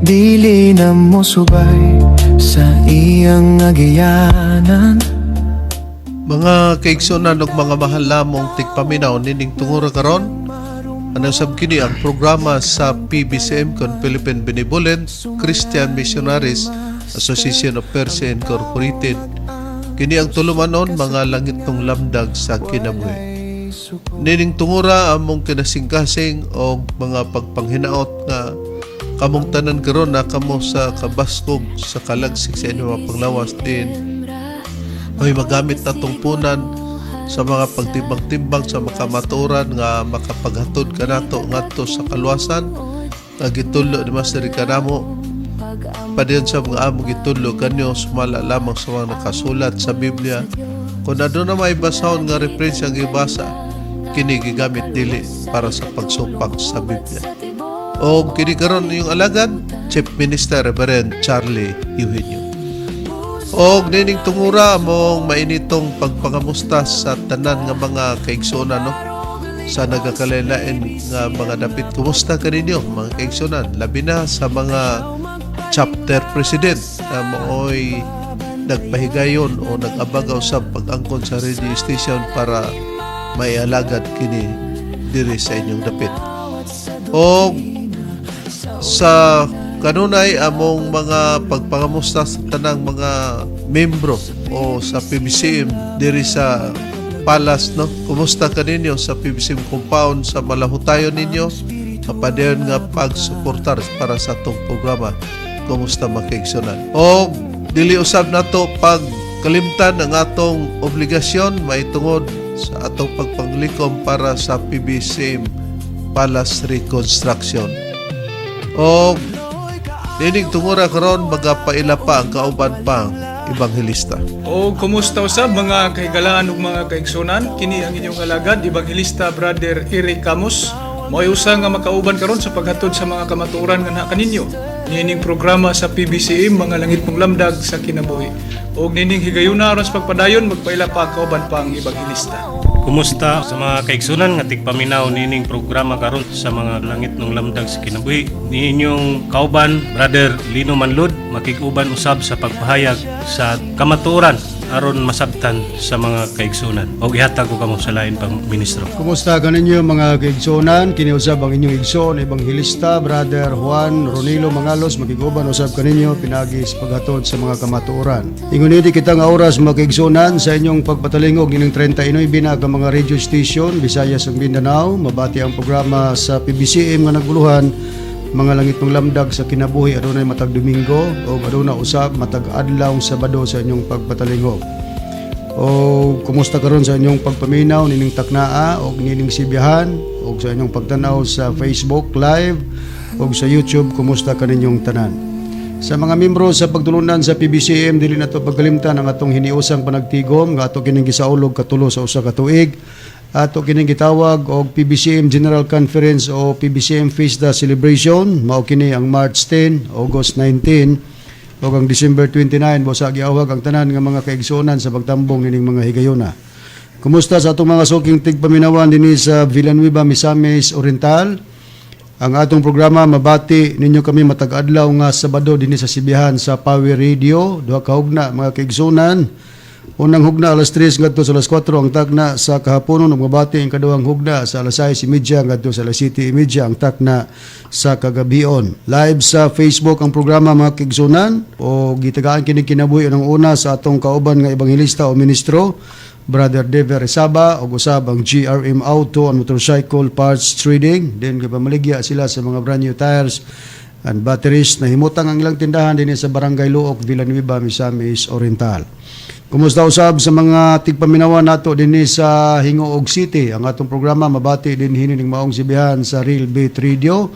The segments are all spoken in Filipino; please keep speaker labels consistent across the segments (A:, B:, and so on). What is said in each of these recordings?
A: dili na mo subay sa iyang agiyanan.
B: Mga kaigsunan ug mga mahal namong tigpaminaw nining tungura karon, anong sabkini ang programa sa PBCM kon Philippine Benevolent Christian Missionaries Association of Persia Incorporated. Kini ang tulumanon mga langit ng lamdag sa kinabuhi. Nining tungura among kinasingkasing o mga pagpanghinaot nga kamong tanan karon na kamo sa kabaskog sa kalagsik sa inyong mga panglawas din ay magamit na tungpunan sa mga pagtimbang-timbang sa makamaturan nga makapaghatod kanato ngadto sa kaluwasan nga gitudlo ni Master kanamo padiyon sa mga among gitudlo kanyo sumala lamang sa mga nakasulat sa Biblia. Kung aduna may basahon nga reference ang ibasa, kini gigamit dili para sa pagsumpak sa Biblia. O kini karon yung alagad Chief Minister Reverend Charlie Eugenio. O nining tungura mong mainitong pagpangamusta sa tanan nga mga kaigsunan no sa nagakalain nga mga dapit. Kumusta ka ninyo mga kaigsunan, labi na sa mga chapter president na mooy nagpahigayon o nag-abagaw sa pag-angkon sa radio station para may alagad kini diri sa inyong dapit. O sa kanunay among mga pagpangamusta sa tanang mga membro o sa PBCM diri sa Palas no. Kumusta ka ninyo sa PBCM compound sa malahutayon ninyo? Kapadayon nga pagsuportar para sa tong programa. Kumusta makaigsunan? O dili usab nato pag kalimtan ang atong obligasyon maitungod sa atong pagpanglikom para sa PBCM Palace Reconstruction. O nining tungura karon magapaila pa ang kauban pang ebanghelista.
C: O kumusta usab mga kahigalaan ug mga kaigsunan? Kini ang inyong alagad ebanghelista Brother Eric Camus. Mo'y usa nga makauban karon sa paghatod sa mga kamatuoran nga naa kaninyo. Nining programa sa PBCM mga langit mong lamdag sa kinabuhi. O nining higayuna aron sa pagpadayon magpaila pa kauban pang ebanghelista.
D: Kumusta sa mga kaigsunan nga tigpaminaw nining programa karon sa mga langit ng lamdag sa kinabuhi. Niinyong kauban Brother Lino Manlud makig-uban usab sa pagpahayag sa kamatuoran aron masabtan sa mga kaigsunan. O ihatag ko kamo sa lain pang ministro.
E: Kumusta ka ninyo mga kaigsunan? Kiniusab ang inyong igsoon, Evangelista, Brother Juan Ronilo Mangalos, magiguban usab ka ninyo, pinagis paghatod sa mga kamatuoran. Inguniti kita nga oras mga kaigsunan sa inyong pagpatalingog ining 39 na ka mga radio station, Visayas ug Mindanao, mabati ang programa sa PBCM nga naguluhan, mga langit ng lamdag sa kinabuhi adunay matag Domingo o aduna usab matag adlaw Sabado sa inyong pagpatalingog. O kumusta karon sa inyong pagpaminaw nining taknaa o nining sibiyahan o sa inyong pagtanaw sa Facebook Live o sa YouTube, kumusta ka ninyong tanan. Sa mga membro sa pagtulunan sa PBCM, dili nato pagkalimtan ang atong hiniusang panagtigom nga ato kining gisaulog katulo sa usa ka tuig. Ato kining gitawag og PBCM General Conference o PBCM Fiesta Celebration. Mao kini ang March 10, August 19 o ang December 29 busa giawag ang tanan nga mga kaigsuonan sa pagtambong ining mga higayuna. Kumusta sa atong mga suking tigpaminawan dinhi sa Villanueva, Misamis Oriental? Ang atong programa mabati ninyo kami matag adlaw nga Sabado dinhi sa sibihan sa Power Radio, duha ka hugna mga kaigsuonan. Unang hugna alas 3 ngadto sa alas 4 ang takna sa kahaponon ug mabati ang kaduhang hugna sa alas 6:30 ngadto sa alas 7:30 ang takna sa kagabion. Live sa Facebook ang programa mga kaigsuonan o gitagaan kini kinabuhi ang una sa atong kauban nga ebanghelista o ministro Brother Dever Resaba o usab ang GRM Auto and Motorcycle Parts Trading. Then gipamaligya sila sa mga brand new tires and batteries na himutang ang ilang tindahan dinhi sa Barangay Luok, Villanueva, Misamis Oriental. Kumusta usab sa mga tigpaminawan nato dinhi sa Hingoog City? Ang atong programa mabati din hining maong sibihan sa Real Beat Radio.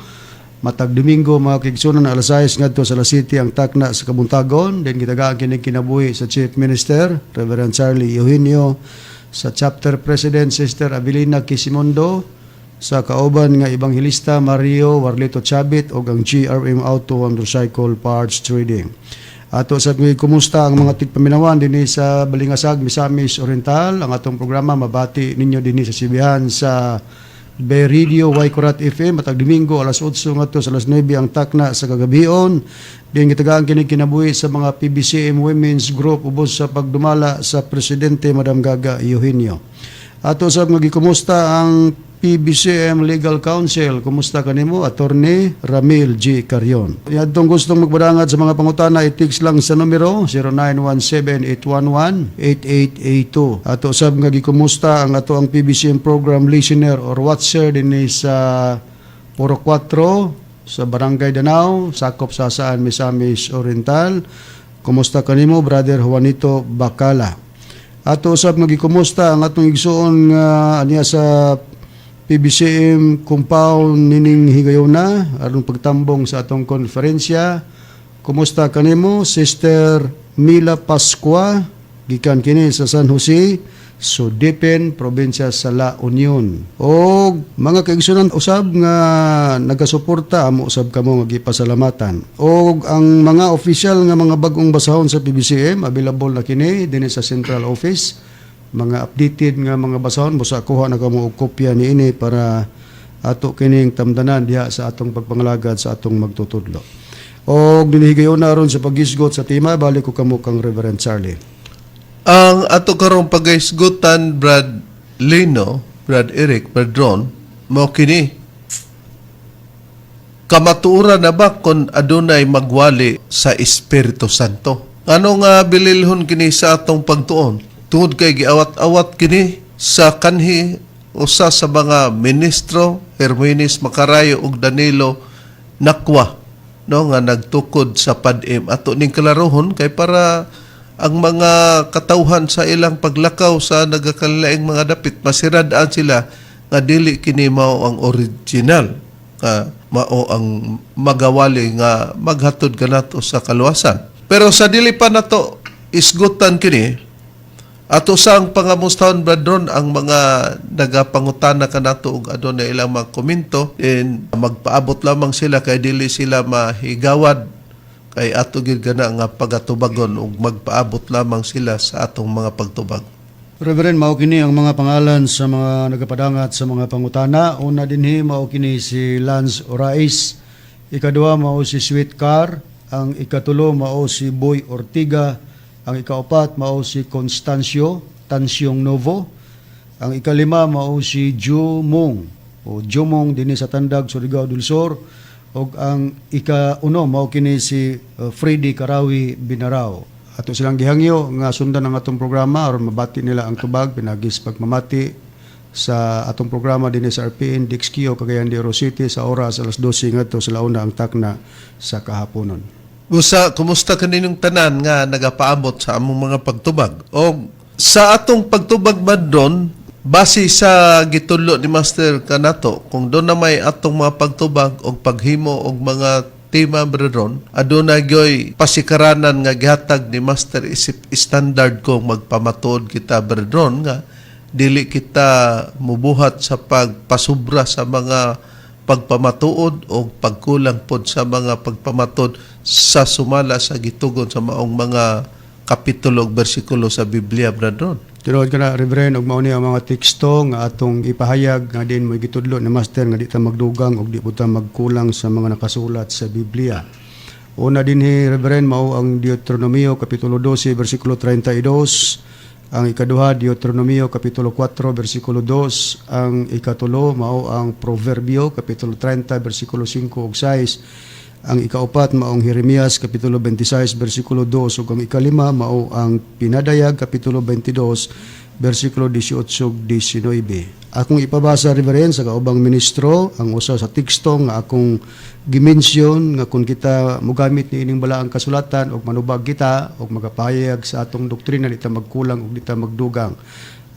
E: Matag Domingo mga kaigsunan alas 6 ngadto sa alas 7 ang takna sa Kabuntagon. Then gitagaan kini kinabuhi sa Chief Minister Reverend Charlie Eugenio, sa Chapter President Sister Abilina Quisimondo, sa kauban nga ebanghelista Mario Warlito Chabit o ang GRM Auto and Motorcycle Parts Trading. Ato sa kumusta ang mga tigpaminawan dinhi sa Balingasag, Misamis Oriental? Ang atong programa mabati ninyo dinhi sa sibihan sa Bay Radio Waikurat FM matag Domingo alas 8 ngadto sa alas 9 ang takna sa kagabion. Din gitagaan kini kinabuhi sa mga PBCM Women's Group ubos sa pagdumala sa presidente Madam Gaga Eugenio. Ato sa mga gikumusta ang PBCM Legal Counsel. Kumusta kanimo? Attorney Ramil G. Carion. Yadtong gustong magbadangat sa mga pangutana, i-text lang sa numero 0917-811-8882. Ato sa mga gikumusta ang ato ang PBCM program listener or watcher din sa Puro 4 sa Barangay Danao, sakop sa Saan, Misamis Oriental. Kumusta kanimo? Brother Juanito Bacala. Ato usab nga gikumusta ang atong igsuon nga aniya sa PBCM compound nining higayuna aron pagtambong sa atong konferensya. Kumusta kanimo Sister Mila Pascua gikan kini sa San Jose, Sudipen, probinsya sa La Union. O mga kaigsunan usab nga nagasuporta amo usab kamo nga gipasalamatan. O ang mga official nga mga bag-ong basahon sa PBCM available na kini dinhi sa Central Office. Mga updated nga mga basahon busa kuha na kamo og kopya niini para ato kining tamdanan diha sa atong pagpangalagad sa atong magtutudlo. O dinihigayon na ron sa pagisgot sa tema balik ko kamo kang Reverend Charlie.
B: Ang ato karong pagaisgutan, Brad Lino, Brad Eric, Brad Ron, mao kini. Kamatuoran na ba kung adunay magwali sa Espiritu Santo? Ano nga bililhon kini sa atong pagtuon? Tungod kay giawat-awat kini sa kanhi usa sa mga ministro, Hermenes Macarayo ug Danilo Nakwa, no, nga nagtukod sa padim. Ato ning kalarohon kay para ang mga katawhan sa ilang paglakaw sa nagakalaing mga dapit, masiradaan sila nga dili kini mao ang original, mao ang magawali nga maghatod kanato sa kaluwasan. Pero sa dili pa nato isgutan kini, ato sang pangamustahon Bradron ang mga nagapangutana kanato ug adunay ilang mga komento, and magpaabot lamang sila kay dili sila mahigawad kay ato gid gana nga pagatubagon ug magpaabot lamang sila sa atong mga pagtubag.
E: Reverend, mao kini ang mga pangalan sa mga nagapadangat sa mga pangutana. Una dinhi mao kini si Lance Orais, ikaduha mao si Sweet Car, ang ikatulo mao si Boy Ortiga, ang ikaapat mao si Constancio Tansiong Novo, ang ikalima mao si Jumong o Jumong dinhi sa Tandag, Surigao del Sur, ug ang ikauno mao kini si Freddy Karawi Binarao. Ato silang gihangyo nga sundan ang atong programa aron mabati nila ang tubag pinagis pagmamati sa atong programa dinhi sa RPN DXQ Cagayan de Oro City sa oras alas 12 ngadto sa launa ang takna sa kahaponon.
B: Busa, kumusta kaninyong tanan nga nagapaabot sa among mga pagtubag? O sa atong pagtubag man doon, base sa gitulo ni Master kanato, kung doon na may atong mga pagtubag o paghimo o mga tema Bradron, aduna gyoy pasikaranan nga gihatag ni Master isip standard kung magpamatuod kita Bradron nga dili kita mubuhat sa pagpasubra sa mga pagpamatuod o pagkulang pod sa mga pagpamatuod sa sumala sa gitugon sa maong mga kapitulo o bersikulo sa Biblia, Bradron.
E: Tinuod ka na, Reverend, ug mao ni ang mga teksto nga atong ipahayag nga din mo gitudlo ni Master nga di ta magdugang ug di po ta magkulang sa mga nakasulat sa Biblia. Una dinhi, Reverend, mao ang Deuteronomio kapitulo 12 bersikulo 32. Ang ikaduha, Deuteronomio kapitulo 4 bersikulo 2. Ang ikatulo mao ang Proverbio kapitulo 30 bersikulo 5 ug 6. Ang ikaupat maong Jeremias kapitulo 26 bersikulo 2 ug ang ikalima mao ang Pinadayag kapitulo 22 bersikulo 18 ug 19. Akong ipabasa, Reverend, sa kaubang ministro ang usa sa teksto nga akong gimensyon nga kung kita mogamit ni ining balaang kasulatan ug manubag kita ug magapahayag sa atong doktrina di ta magkulang ug di ta magdugang.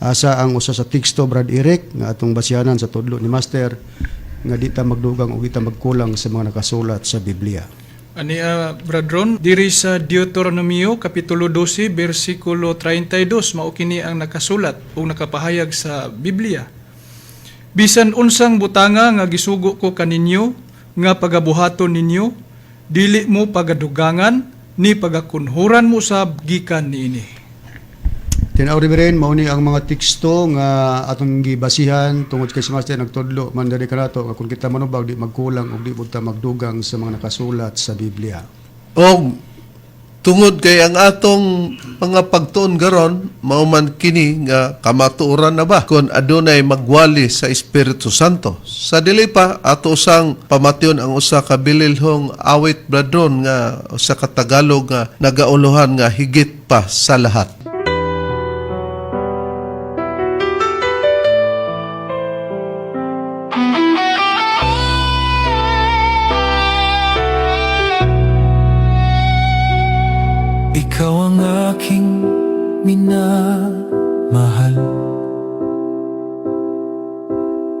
E: Asa ang usa sa teksto, Brad Eric, nga atong basyanan sa tudlo ni Master nga di ta magdugang o di ta magkulang sa mga nakasulat sa Biblia.
C: Ani Bradron, diri sa Deuteronomio kapitulo 12 bersikulo 32 mao kini ang nakasulat o nakapahayag sa Biblia. Bisan unsang butanga nga gisugo ko kaninyo nga pagabuhaton ninyo, dili mo pagadugangan ni pagakunhuran mo sa gikan niini.
E: Tinaw rin mauni ang mga teksto nga atong gibasihan tungod kay si Master nagtudlo man diri kanato nga kung kita manubag di magkulang ug di pud ta magdugang sa mga nakasulat sa Biblia.
B: O tungod kay ang atong mga pagtuon garon mauman kini nga kamatuoran na ba kung adunay magwali sa Espiritu Santo. Sa dili pa ato usang pamation ang usa ka bililhong awit bradron nga usa ka Tagalog nga nagauluhan nga higit pa sa lahat.
A: Ikaw ang aking minamahal,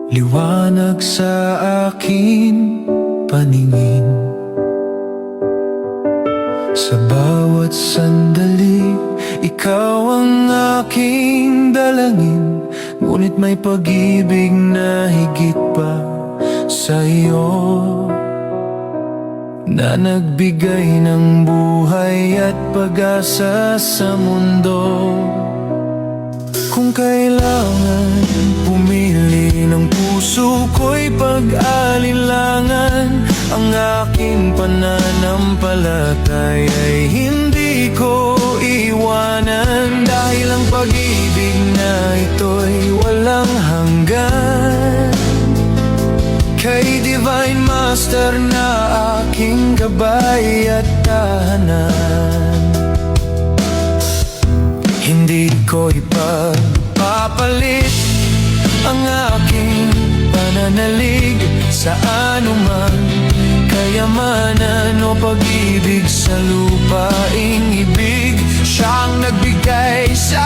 A: liwanag sa aking paningin. Sa bawat sandali, ikaw ang aking dalangin. Ngunit may pag-ibig na higit pa sa iyo, na nagbigay ng buhay at pag-asa sa mundo. Kung kailangan pumili ng puso ko'y pag-alinlangan, ang aking pananampalatay ay hindi ko iwanan. Dahil ang pag-ibig na ito'y walang hanggan, kay Divine Master na aking gabay at tahanan. Hindi ko ipagpapalit ang aking pananalig sa anuman kayamanan o pag-ibig sa lupaing ibig. Siyang nagbigay sa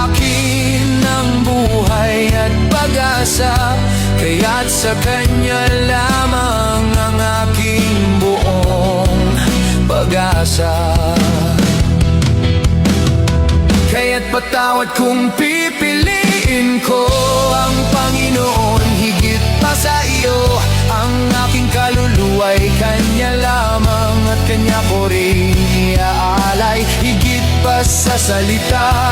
A: akin ng buhay at pag-asa, kaya't sa Kanya lamang ang aking buong pag-asa. Kaya't patawad kung pipiliin ko ang Panginoon higit pa sa iyo. Ang aking kaluluwa'y Kanya lamang at Kanya ko rin iaalay. Higit pa sa salita,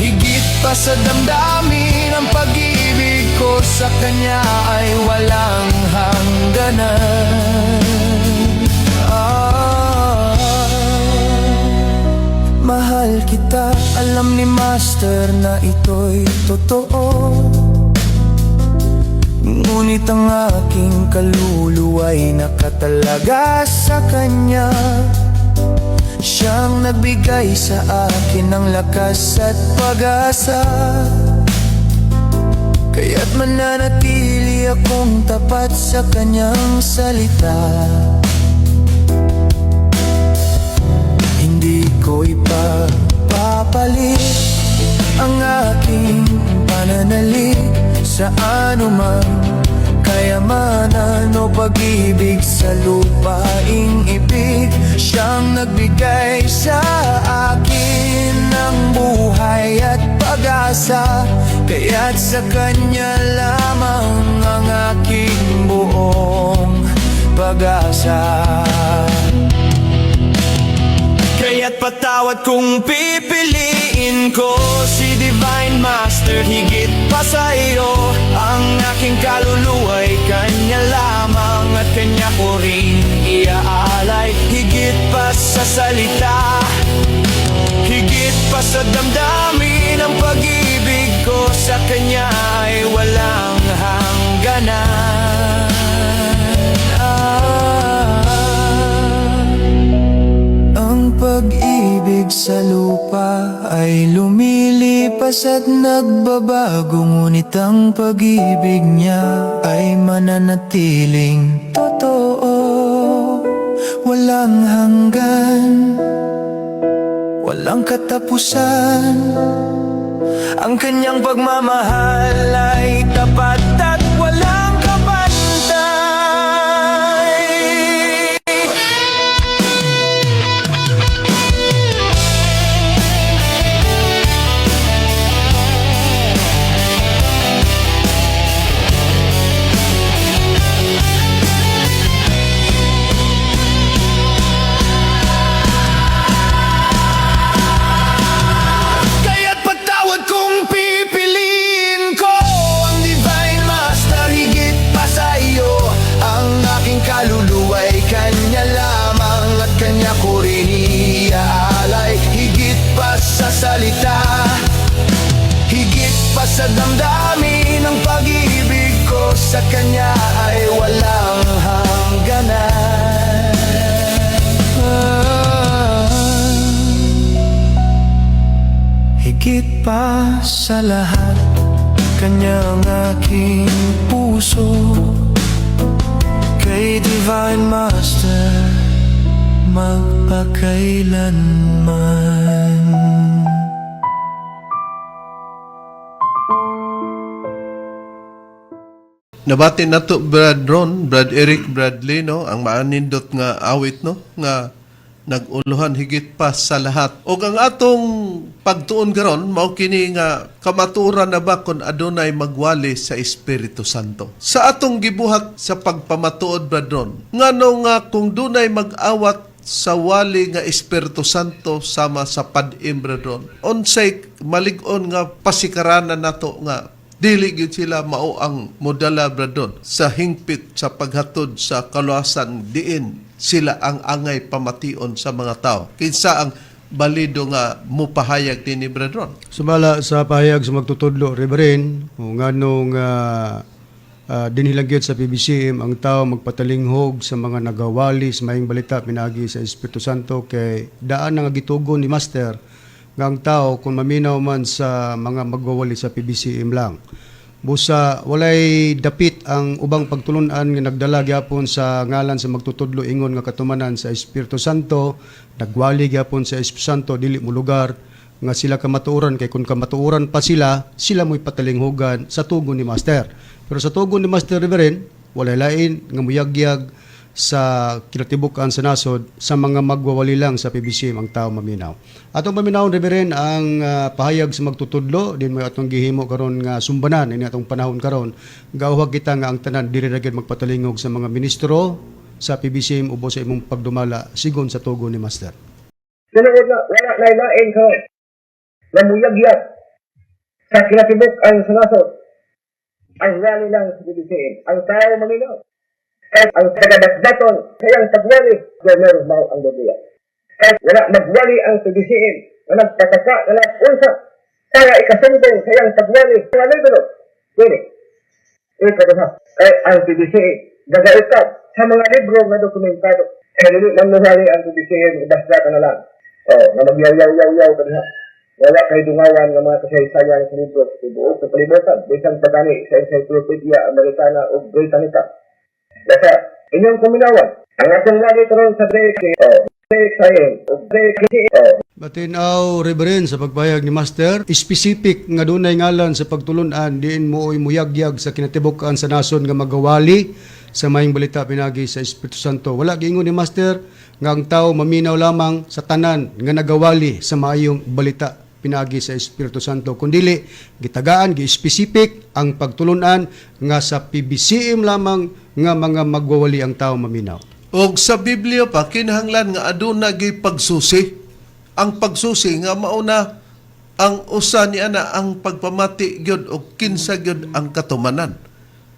A: higit pa sa damdamin, ang pag-ibig ko sa Kanya ay walang hangganan. Mahal kita, alam ni Master na ito'y totoo. Ngunit ang aking kaluluwa'y nakatalaga sa Kanya. Siyang nagbigay sa akin ng lakas at pag-asa, kaya't mananatili akong tapat sa Kanyang salita. Hindi ko ipagpapalit ang aking pananalig sa anumang kayamanan o pag-ibig sa lupaing ibig. Siyang nagbigay sa akin ng buhay at pag-asa, kaya't sa Kanya lamang ang aking buong pag-asa. Kaya't patawad kung pipiliin ko si Divine Master higit pa sa iyo. Ang aking kaluluwa'y Kanya lamang at Kanya ko rin iaalay. Higit pa sa salita, higit pa sa damdamin, ang pag-ibig ko sa Kanya ay walang hangganan. Ang pag-ibig sa lupa ay lumilipas at nagbabago, ngunit ang pag-ibig niya ay mananatiling totoo. Walang hanggan, walang katapusan, ang Kanyang pagmamahal ay tapat at walang kapantay. pa sa lahat, Kanyang aking puso. Kay Divine Master magpakailanman.
B: Nabati na to Brad Ron, Brad Eric, Brad Lino, ang maanindot nga awit no nga naguluhan higit pa sa lahat. O ang atong pagtuon garon mao kini nga kamaturan na ba kun adunay magwali sa Espiritu Santo. Sa atong gibuhat sa pagpamatuod Brad Ron, ngano nga kung dunay mag-awat sa wali nga Espiritu Santo sama sa padim Brad Ron, unsay malig-on nga pasikaranan nato nga dili gyud sila mao ang modala bradon sa hingpit sa paghatod sa kaluwasan diin sila ang angay pamation sa mga tao kinsa ang balido nga mupahayag dinhi bradon.
E: Sumala sa pahayag sa magtutudlo, Reverend, kung anong dinhilagyot sa PBCM ang tao magpatalinghog sa mga nagawali sa maayong balita pinagi sa Espiritu Santo kay daan nga gitugon ni Master nga ang tao kung maminaw man sa mga magwawali sa PBCM lang. Busa walay dapit ang ubang pagtulunan nga nagdala gyapon sa ngalan sa magtutudlo ingon nga katumanan sa Espiritu Santo, nagwali gyapon sa Espiritu Santo dili mo lugar nga sila kamatuoran kay kung kamatuoran pa sila mo'y patalinghugan sa tugon ni Master. Pero sa tugon ni Master Reverend, walay lain nga muyagyag sa kinatibukan sa nasod sa mga magwawali lang sa PBCM ang tao maminaw. Atong paminaw Reverend ang pahayag sa magtutudlo din may atong gihimo karon nga sumbanan ini atong panahon karon gawhag kita nga ang tanan dili ra gyud magpatalingog sa mga ministro sa PBCM ubo sa imong pagdumala sigon sa tugon ni Master.
F: Sunod na, wala na ilain ko. Namuyagyag sa kinatibukan sa nasod. Ang wali lang sa PBCM. Ang tao maminaw. At ang tagadasdaton kayang tagwali, meron mo ang lubuya. At wala magwali ang PBCM, walang pataka, walang unsa, kaya ikasumbong kayang tagwali, wala ito. Dili. Ikaduha, ay ang PBCM, gagaitan sa mga libro na dokumentado. Kaya hindi manuhali ang PBCM, idasdatan na lang. Na magyaw-yaw-yaw kaduha. Wala kay dungawan ng mga kasaysayan sa libro sa buo sa palibutan, bisang pagani sa Encyclopedia Americana o Britannica. Dasa, inyong kuminawan, ang atong lagi karon sa break science,
E: Batinaw Reverend sa pagpahayag ni Master, specific nga dunay ngalan sa pagtulunan diin mooy muyagyag sa kinatibukan sa nason nga magawali sa maayong balita pinagi sa Espiritu Santo. Wala giingon ni Master nga ang tao maminaw lamang sa tanan nga nagawali sa maayong balita pinagi sa Espiritu Santo kundili gitagaan gi-specific ang pagtulunan nga sa PBCM lamang nga mga magwawali ang tao maminaw.
B: Og sa Biblia pa kinahanglan nga aduna gyud pagsusi. Ang pagsusi nga mauna ang usa ni ana ang pagpamati gyud og kinsa gyud ang katumanan.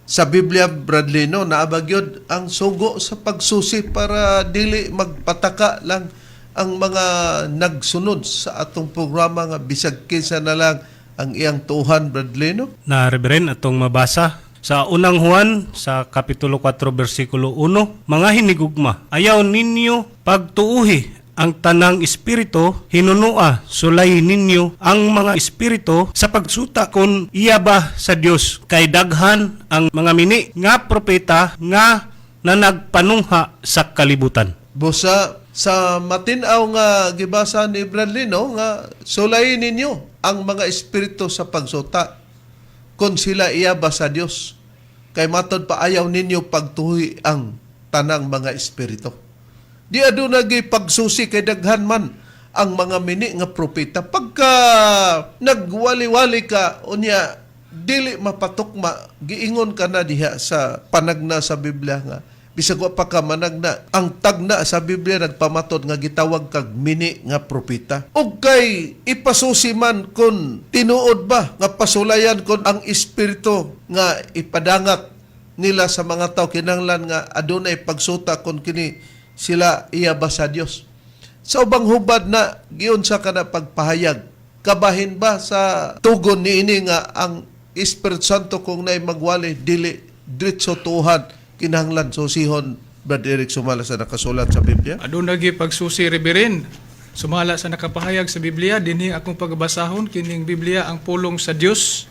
B: Sa Biblia Bradley no naabag gyud ang sugo sa pagsusi para dili magpataka lang ang mga nagsunod sa atong programa nga bisag kinsa na lang ang iyang tuhan Bradley no.
D: Na Reverend atong mabasa sa unang Juan sa kapitulo 4 bersikulo 1, mga hinigugma, ayaw ninyo pagtuuhi ang tanang espiritu, hinunua sulay ninyo ang mga espiritu sa pagsuta kon iya ba sa Dios kay daghan ang mga mini nga propeta nga nanagpanungha sa kalibutan.
B: Busa sa matinaw nga gibasa ni Bradley no nga sulayin ninyo ang mga espiritu sa pagsuta kung sila iyaba sa Dios kay matod pa ayaw ninyo pagtuhi ang tanang mga espiritu. Di aduna gi pagsusi kay daghan man ang mga mini nga propeta pagka nagwali-wali ka unya dili mapatukma giingon ka na diha sa panagna sa Biblia nga bisag wa pa ka managna ang tagna sa Biblia nagpamatod nga gitawag kag mini nga propeta. Ug kay ipasusi man kun tinuod ba nga pasulayan kun ang espiritu nga ipadangat nila sa mga tao kinahanglan nga adunay pagsuta kun kini sila iya ba sa Dios. Sa ubang hubad na giunsa ka na pagpahayag kabahin ba sa tugon niini nga ang Espiritu Santo kung nay magwali dili diretso tuhan kinahanglan susihon Brad Eric sumala sa nakasulat sa Biblia?
C: Aduna gi pagsusi Reverend Sumala sa nakapahayag sa Biblia, dinhi akong pagbasahon kining Biblia ang pulong sa Dios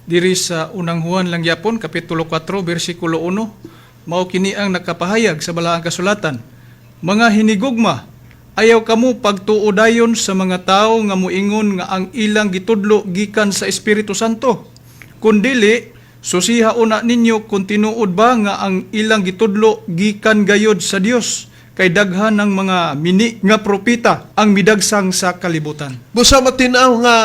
C: diri sa unang Juan lang yapon kapitulo 4 bersikulo 1. Mao kini ang nakapahayag sa balaang kasulatan. Mga hinigugma, ayaw kamo pagtuodayon sa mga tao nga muingon nga ang ilang gitudlo gikan sa Espiritu Santo. Kundili, susiha una ninyo kung tinuod ba nga ang ilang gitudlo gikan gayod sa Dios, kay daghan ng mga mini nga propita ang midagsang sa kalibutan.
B: Busa matinaw nga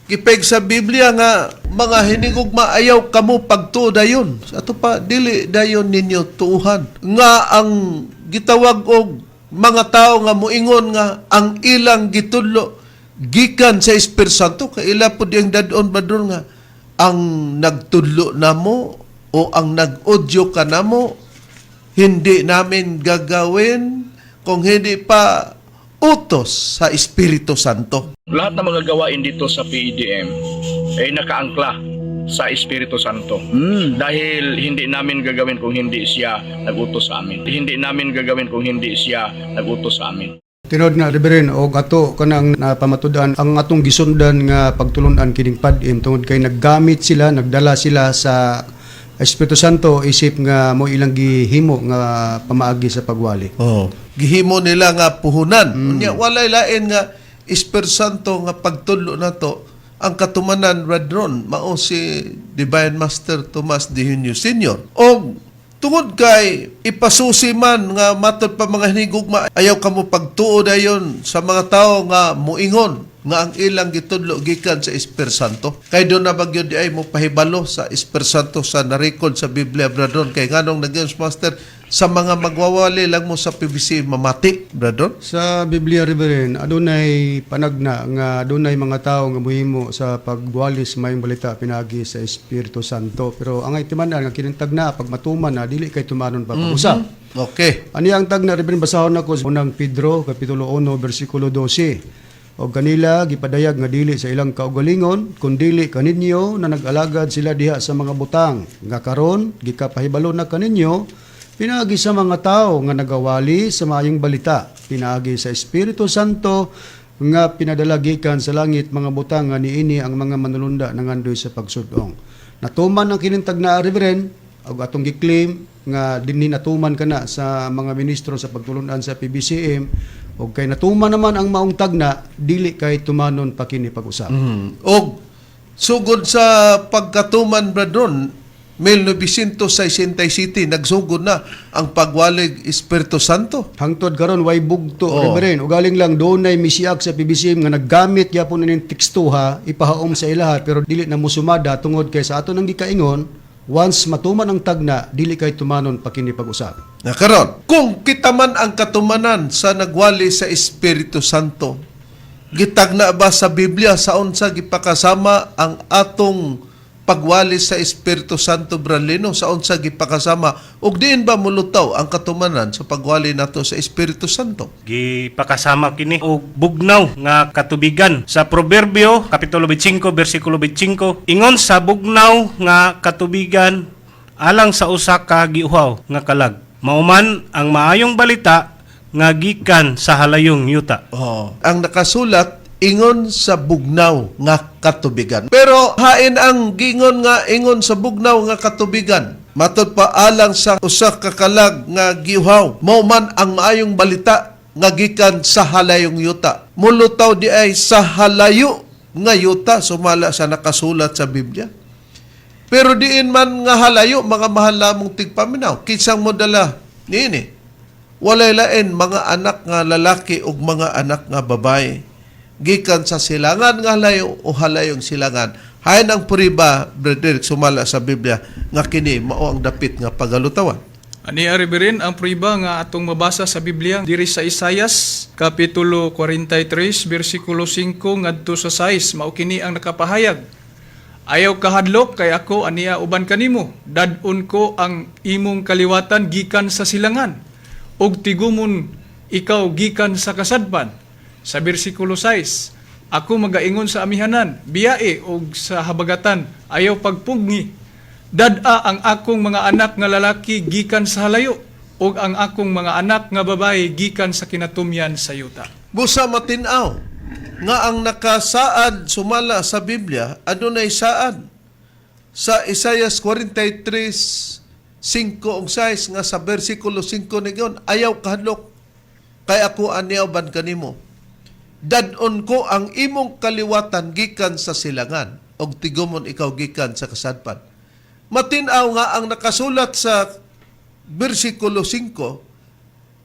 B: gipeg sa Biblia nga mga hinigugma ayaw kamo pagtuo dayon. Ato pa dili dayon ninyo tuuhan. Nga ang gitawag og mga tao nga muingon nga ang ilang gitudlo gikan sa Espiritu Santo, kay ila pud yung dadon badron nga ang nagtudlo namo o ang nag-audio ka namo hindi namin gagawin kung hindi pa utos sa Espiritu Santo.
G: Lahat ng mga gawain dito sa PEDM ay nakaangkla sa Espiritu Santo. Dahil hindi namin gagawin kung hindi siya nagutos sa amin. Hindi namin gagawin kung hindi siya nagutos sa amin.
E: Tinod na Reverend og ato kanang napamatudan ang atong gisundan nga pagtulunan kining PADM tungod kay naggamit sila, nagdala sila sa Espiritu Santo isip nga mo ilang gihimo nga pamaagi sa pagwali.
B: Gihimo nila nga puhunan. Unya walay lain nga Espiritu Santo nga pagtudlo nato ang katumanan radron mao si Divine Master Tomas de Junio Sr. O tungod kay ipasusi man nga matod pa mga hinigugma ayaw kamo pagtuo dayon sa mga tao nga muingon nga ang ilang gitudlo gikan sa Espiritu Santo. Kay doon na bagyo di ay mo pahibalo sa Espiritu Santo sa narikod sa Biblia, bradon. Kay nganong nag-games master sa mga magwawali lang mo sa PBC mamati, bradon.
E: Sa Biblia Reverend, adunay panagna nga adunay mga tao nga muhimo sa pagwalis mayong balita pinagi sa Espiritu Santo. Pero ang itimanan nga kinintag na pag matuman na dili kay tumanon pa pag-usap.
B: Okay.
E: Ani ang tag na Reverend basahon nako sa unang Pedro kapitulo 1 bersikulo 12. O kanila gipadayag nga dili sa ilang kaugalingon kundi kaninyo na nag-alagad sila diha sa mga butang nga karon gikapahibalo na kaninyo pinaagi sa mga tao nga nagawali sa maayong balita pinaagi sa Espiritu Santo nga pinadala gikan sa langit mga butang nga niini ang mga manulunda nangandoy sa pagsudong. Natuman ang kinintag na Reverend og atong giklaim nga dinhi natuman kana sa mga ministro sa pagtulunan sa PBCM o kay natuman naman ang maong tagna dili kay tumanon pa kini pag-usap.
B: Og sugod sa pagkatuman bradron 1967 nagsugod na ang pagwalig Espiritu Santo.
E: Hangtod karon way bugto Reverend ugaling lang dunay misiag sa PBCM nga naggamit gyapon ning tekstuha ipahaom sa ilaha pero dili na musumada tungod kay sa ato nang gikaingon once matuman ang tagna, dili kay tumanon pa kini pag-usap.
B: Na karon, kung kita man ang katumanan sa nagwali sa Espiritu Santo, gitagna ba sa Biblia sa unsa gipakasama ang atong pagwali sa Espiritu Santo Bralino sa unsa gipakasama ug diin ba mulutaw ang katumanan sa pagwali nato sa Espiritu Santo?
D: Gipakasama kini og bugnaw nga katubigan sa Proverbio kapitulo 25 bersikulo 25 ingon sa bugnaw nga katubigan alang sa usa ka giuhaw nga kalag mauman ang maayong balita nga gikan sa halayong yuta.
B: Ang nakasulat ingon sa bugnaw nga katubigan. Pero hain ang gingon nga ingon sa bugnaw nga katubigan. Matod pa alang sa usa ka kalag nga giuhaw. Mao man ang maayong balita nga gikan sa halayong yuta. Mulutaw di ay sa halayo nga yuta sumala sa nakasulat sa Biblia. Pero diin man nga halayo mga mahal lamong tigpaminaw. Kisang modala niini. Walay lain mga anak nga lalaki ug mga anak nga babae. Gikan sa silangan nga halayo o halayong silangan. Hayan ang puriba, brother, sumala sa Biblia nga kini mao ang dapit nga pagalutawan.
C: Ani Reverend ang pruiba nga atong mabasa sa Biblia diri sa Isayas kapitulo 43 bersikulo 5 ngadto sa 6 mao kini ang nakapahayag. Ayaw kahadlok kay ako aniya uban kanimo. Dadon ko ang imong kaliwatan gikan sa silangan ug tigumon ikaw gikan sa kasadpan. Sa bersikulo 6, ako magaingon sa amihanan, biyae o sa habagatan, ayaw pagpugni. Dada ang akong mga anak nga lalaki gikan sa halayo, o ang akong mga anak nga babae gikan sa kinatumyan sa yuta.
B: Busa matinaw nga ang nakasaad sumala sa Biblia, adunay saad sa Isaias 43:5 ug 6 nga sa bersikulo 5 nigon, ayaw kahadlok kay ako aniawban kanimo. Dadon ko ang imong kaliwatan gikan sa silangan og tigumon ikaw gikan sa kasadpan. Matinaw nga ang nakasulat sa bersikulo 5,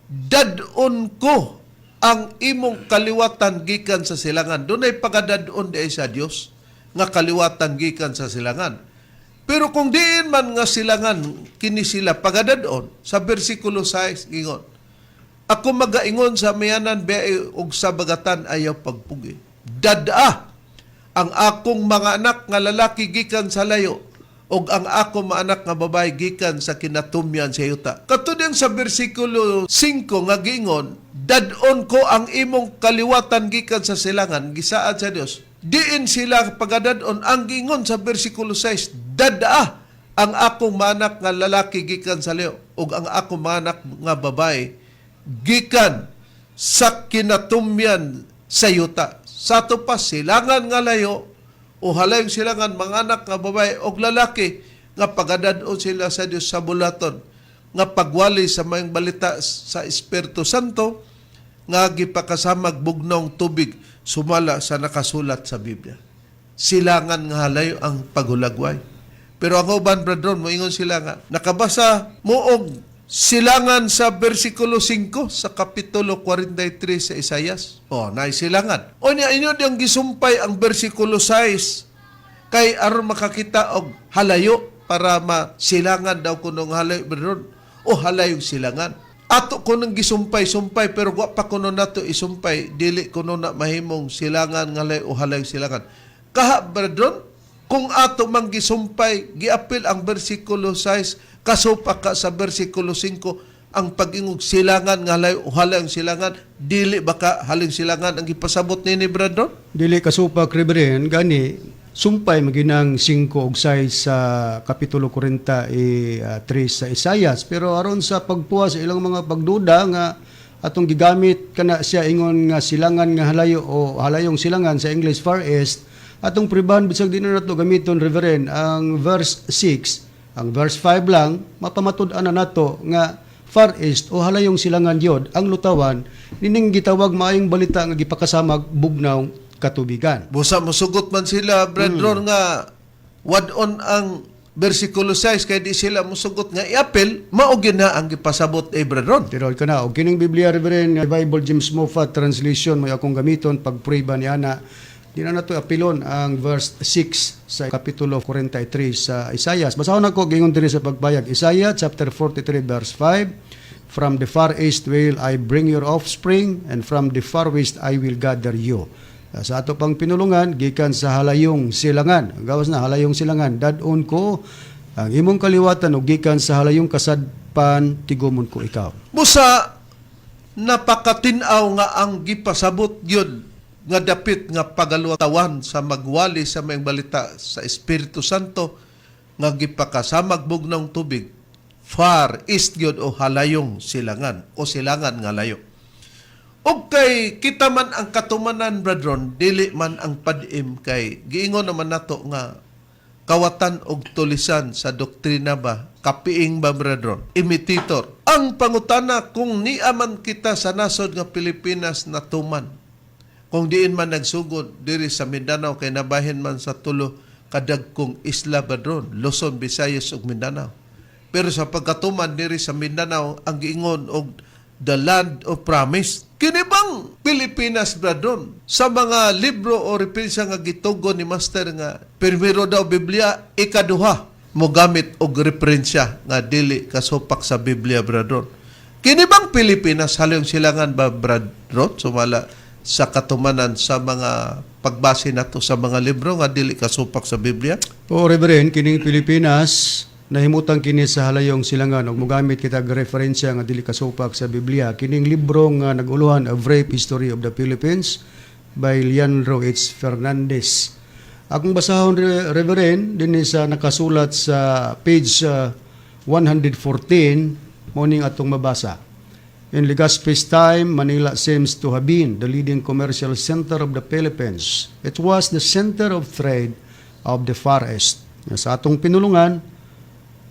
B: dadon ko ang imong kaliwatan gikan sa silangan. Dunay pagadadon di sa Dios nga kaliwatan gikan sa silangan. Pero kung diin man nga silangan kini sila pagadadon, sa bersikulo 6 gingon, ako magaingon sa mayanan biay ug sa bagatan ayaw pagpugi. Dada ang akong mga anak nga lalaki gikan sa layo ug ang akong mga anak nga babae gikan sa kinatumyan sa yuta. Katudang sa bersikulo 5 nga giingon, dadon ko ang imong kaliwatan gikan sa silangan, gisaad sa Dios. Diin sila pagadadon ang giingon sa bersikulo 6, dada ang akong mga anak nga lalaki gikan sa layo ug ang akong mga anak nga babae gikan sa kinatumyan sa yuta. Sa to pa silangan nga layo o halayong silangan mga anak nga babae o lalaki nga pagadadon sila sa Dios sa bulaton nga pagwali sa mayang balita sa Espiritu Santo nga gipakasamag bugnong tubig sumala sa nakasulat sa Biblia. Silangan nga halayo ang paghulagway. Pero ang uban, bradron, moingon sila nga, nakabasa mo og silangan sa bersikulo 5 sa kapitulo 43 sa Isaias. Naay silangan. O niya inyo diyang gisumpay ang bersikulo 6 kay aron makakita og halayo para masilangan daw kunong halayo bradron o halayong silangan. Ato kunong gisumpay-sumpay pero wa pa kuno nato isumpay dili kuno na mahimong silangan nga halayo o halayong silangan. Kaha bradron, kung ato mang gisumpay giapil ang bersikulo 6 kasupa ka sa bersikulo 5 ang pag-ingog silangan nga halayong silangan, dili baka haling silangan ang ipasabot ni Bradron?
E: Dili kasupa kribren gani sumpay maginang 5 ug 6 sa kapitulo 43 sa Isaias, pero aron sa pagpuas sa ilang mga pagduda nga atong gigamit kana siya ingon nga silangan nga halayo o halayong silangan sa English Far East, atong priban bisag di na nato gamiton Reverend ang verse 6. Ang verse 5 lang, mapamatud-an na nato nga Far East o halayong silangan yod, ang lutawan, nining gitawag maayong balita nga gipakasamag bugnaw katubigan.
B: Busa mosugot man sila, Bradron, nga wadon ang bersikulo 6 kay di sila mosugot nga iapil, maugin na ang gipasabot Bradron.
E: Pero ka na, o kining Biblia, Reverend, Bible James Moffat Translation, may akong gamiton, pag-pray ba niya na, di na nato apilon ang verse 6 sa kapitulo 43 sa Isaias. Basahon ako gingon diri sa pagbayag. Isaiah chapter 43 verse 5, from the far east will I bring your offspring, and from the far west I will gather you. Sa ato pang pinulungan, gikan sa halayong silangan. Gawas na, halayong silangan. Dadon ko ang imong kaliwatan o gikan sa halayong kasadpan, tigumon ko ikaw.
B: Busa, napakatinaw nga ang gipasabot yun nga dapit nga pagalutawan sa magwali sa mayang balita sa Espiritu Santo nga gipakasamag bugnong tubig, far east yun o halayong silangan o silangan nga layo. O kay kita man ang katumanan, Bradron, dili man ang padim kay giingon naman nato nga kawatan og tulisan sa doktrina ba, kapiing ba, Bradron, imitator. Ang pangutana kung niaman kita sa nasod nga Pilipinas na tuman, kung diin man nagsugod diri sa Mindanao kay nabahin man sa tulo kadagkong isla, Bradron, Luzon, Visayas ug Mindanao. Pero sa pagkatuman diri sa Mindanao ang giingon og the land of promise. Kini bang Pilipinas, Bradron, sa mga libro o referensya nga gitugon ni Master nga primero daw Biblia, ikaduha mo gamit og referensya nga dili kasupak sa Biblia, Bradron. Kini bang Pilipinas halyong silangan ba, Bradron, sumala sa katumanan sa mga pagbase nato sa mga libro nga dili kasupak sa Biblia?
E: O Reverend, kining Pilipinas nahimutang kini sa halayong silangan ug mogamit kita og referensya nga dili kasupak sa Biblia. Kining libro nga naguluhan A Brief History of the Philippines by Leandro H. Fernandez. Akong basahon, Reverend, dinhi sa nakasulat sa page 114 morning atong mabasa. In Legazpi's time, Manila seems to have been the leading commercial center of the Philippines. It was the center of trade of the Far East. Sa atong pinulungan,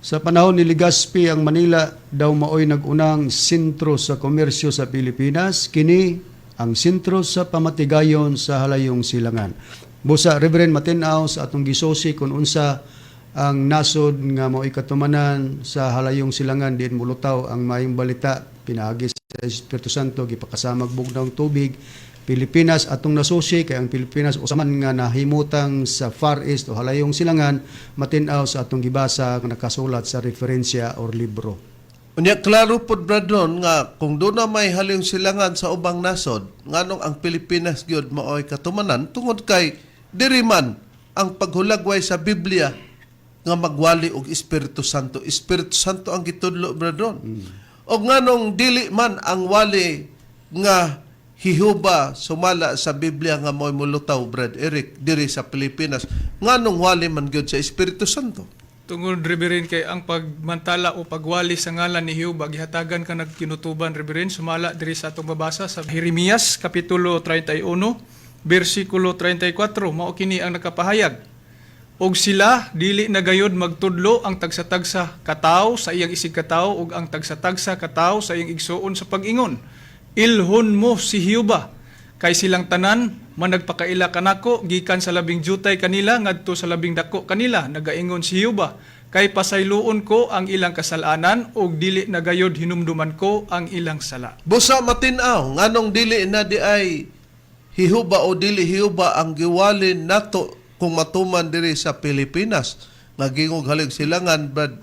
E: sa panahon ni Legazpi, ang Manila daw maoy nagunang sentro sa komersyo sa Pilipinas, kini ang sentro sa pamatigayon sa halayong silangan. Busa, Reverend Matinaw, sa atong gisosi kung unsa ang nasod nga maoy katumanan sa halayong silangan diin mulutaw ang maayong balita pinaagi sa Espiritu Santo gipakasamag bugnaw tubig Pilipinas atong nasusi kay ang Pilipinas usaman nga nahimutang sa Far East o halayong silangan matin-aw sa atong gibasa nga nakasulat sa referensya or libro.
B: Unya klaro pod bradron nga kung doon na may halayong silangan sa ubang nasod nganong ang Pilipinas gyud maoy katumanan tungod kay diri man ang paghulagway sa Biblia nga magwali og Espiritu Santo. Espiritu Santo ang gitudlo bradron. O nganong dili man ang wali nga hihuba sumala sa Biblia nga mo'y mulutaw, Brad Eric, diri sa Pilipinas. Nganong wali man gyud sa Espiritu Santo?
C: Tungod, Reverend, kay ang pagmantala o pagwali sa ngalan ni Jehovah, gihatagan ka nagkinutuban, Reverend, sumala diri sa atong babasa sa Jeremias, Kapitulo 31, versikulo 34, mao kini ang nakapahayag. Og sila dili na gayud magtudlo ang tagsa-tagsa kataw sa iyang isig kataw ug ang tagsa-tagsa kataw sa iyang igsuon sa pag-ingon. Ilhon mo si Jehovah kay silang tanan managpakaila kanako gikan sa labing jutay kanila ngadto sa labing dako kanila nagaingon si Jehovah kay pasayloon ko ang ilang kasalanan ug dili na gayud hinumduman ko ang ilang sala.
B: Busa matin-aw nganong dili na di ay hihuba o dili hihuba ang giwalin nato kung matuman diri sa Pilipinas. Nagingog halig silangan, Brad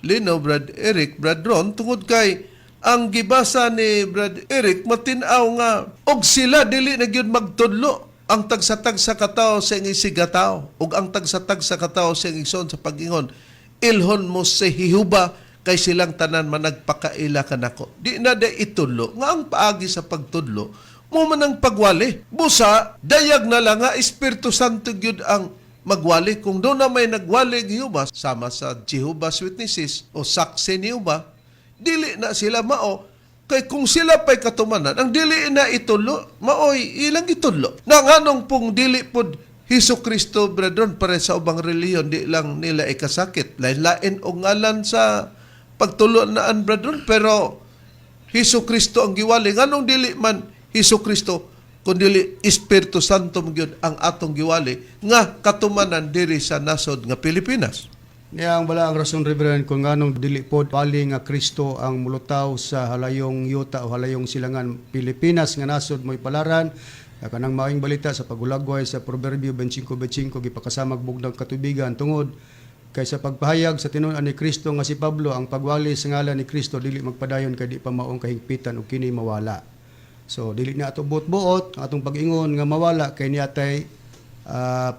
B: Lino, Brad Eric, Brad Ron, tungod kay ang gibasa ni Brad Eric, matinaw nga, og sila dili na gyud magtudlo ang tagsatag sa kataw sa isigataw, og ang tagsatag sa kataw sa igsoon sa pag-ingon, ilhon mo sa hihuba, kay silang tanan managpakaila kanako. Di na da itudlo, nga ang paagi sa pagtudlo, mo man ang pagwali. Busa, dayag na lang nga, Espiritu Santo gyud ang magwali. Kung doon na may nagwali Jehovah, sama sa Jehovah's Witnesses o saksi ni Jehovah, dili na sila mao. Kay kung sila pa'y katumanan, ang dili na itulo, maoy ilang itulo. Nanganong pong dili pod Hesus Kristo, brethren, para sa ubang reliyon, di lang nila ikasakit. Lain-lain o ngalan sa pagtulo naan, brethren, pero Hesus Kristo ang giwali. Nganong dili man Hesus Kristo, kundi Espiritu Santo gyud ang atong giwali nga katumanan diri sa nasod nga Pilipinas.
E: Niya ang bala ang rason, Reverend, kung anong dili pod pali nga Kristo ang mulutaw sa halayong yuta o halayong silangan Pilipinas nga nasod mo'y palaran. Kanang maayong balita sa pagulagway sa Proverbio 25:25 gipakasamag bugnaw katubigan tungod kay sa pagpahayag sa tinunan ni Kristo nga si Pablo ang pagwali sa ngalan ni Kristo dili magpadayon kay di pa maong kahigpitan o kini mawala. So dili na ato buot-buot ang atong pag-ingon nga mawala kay niatay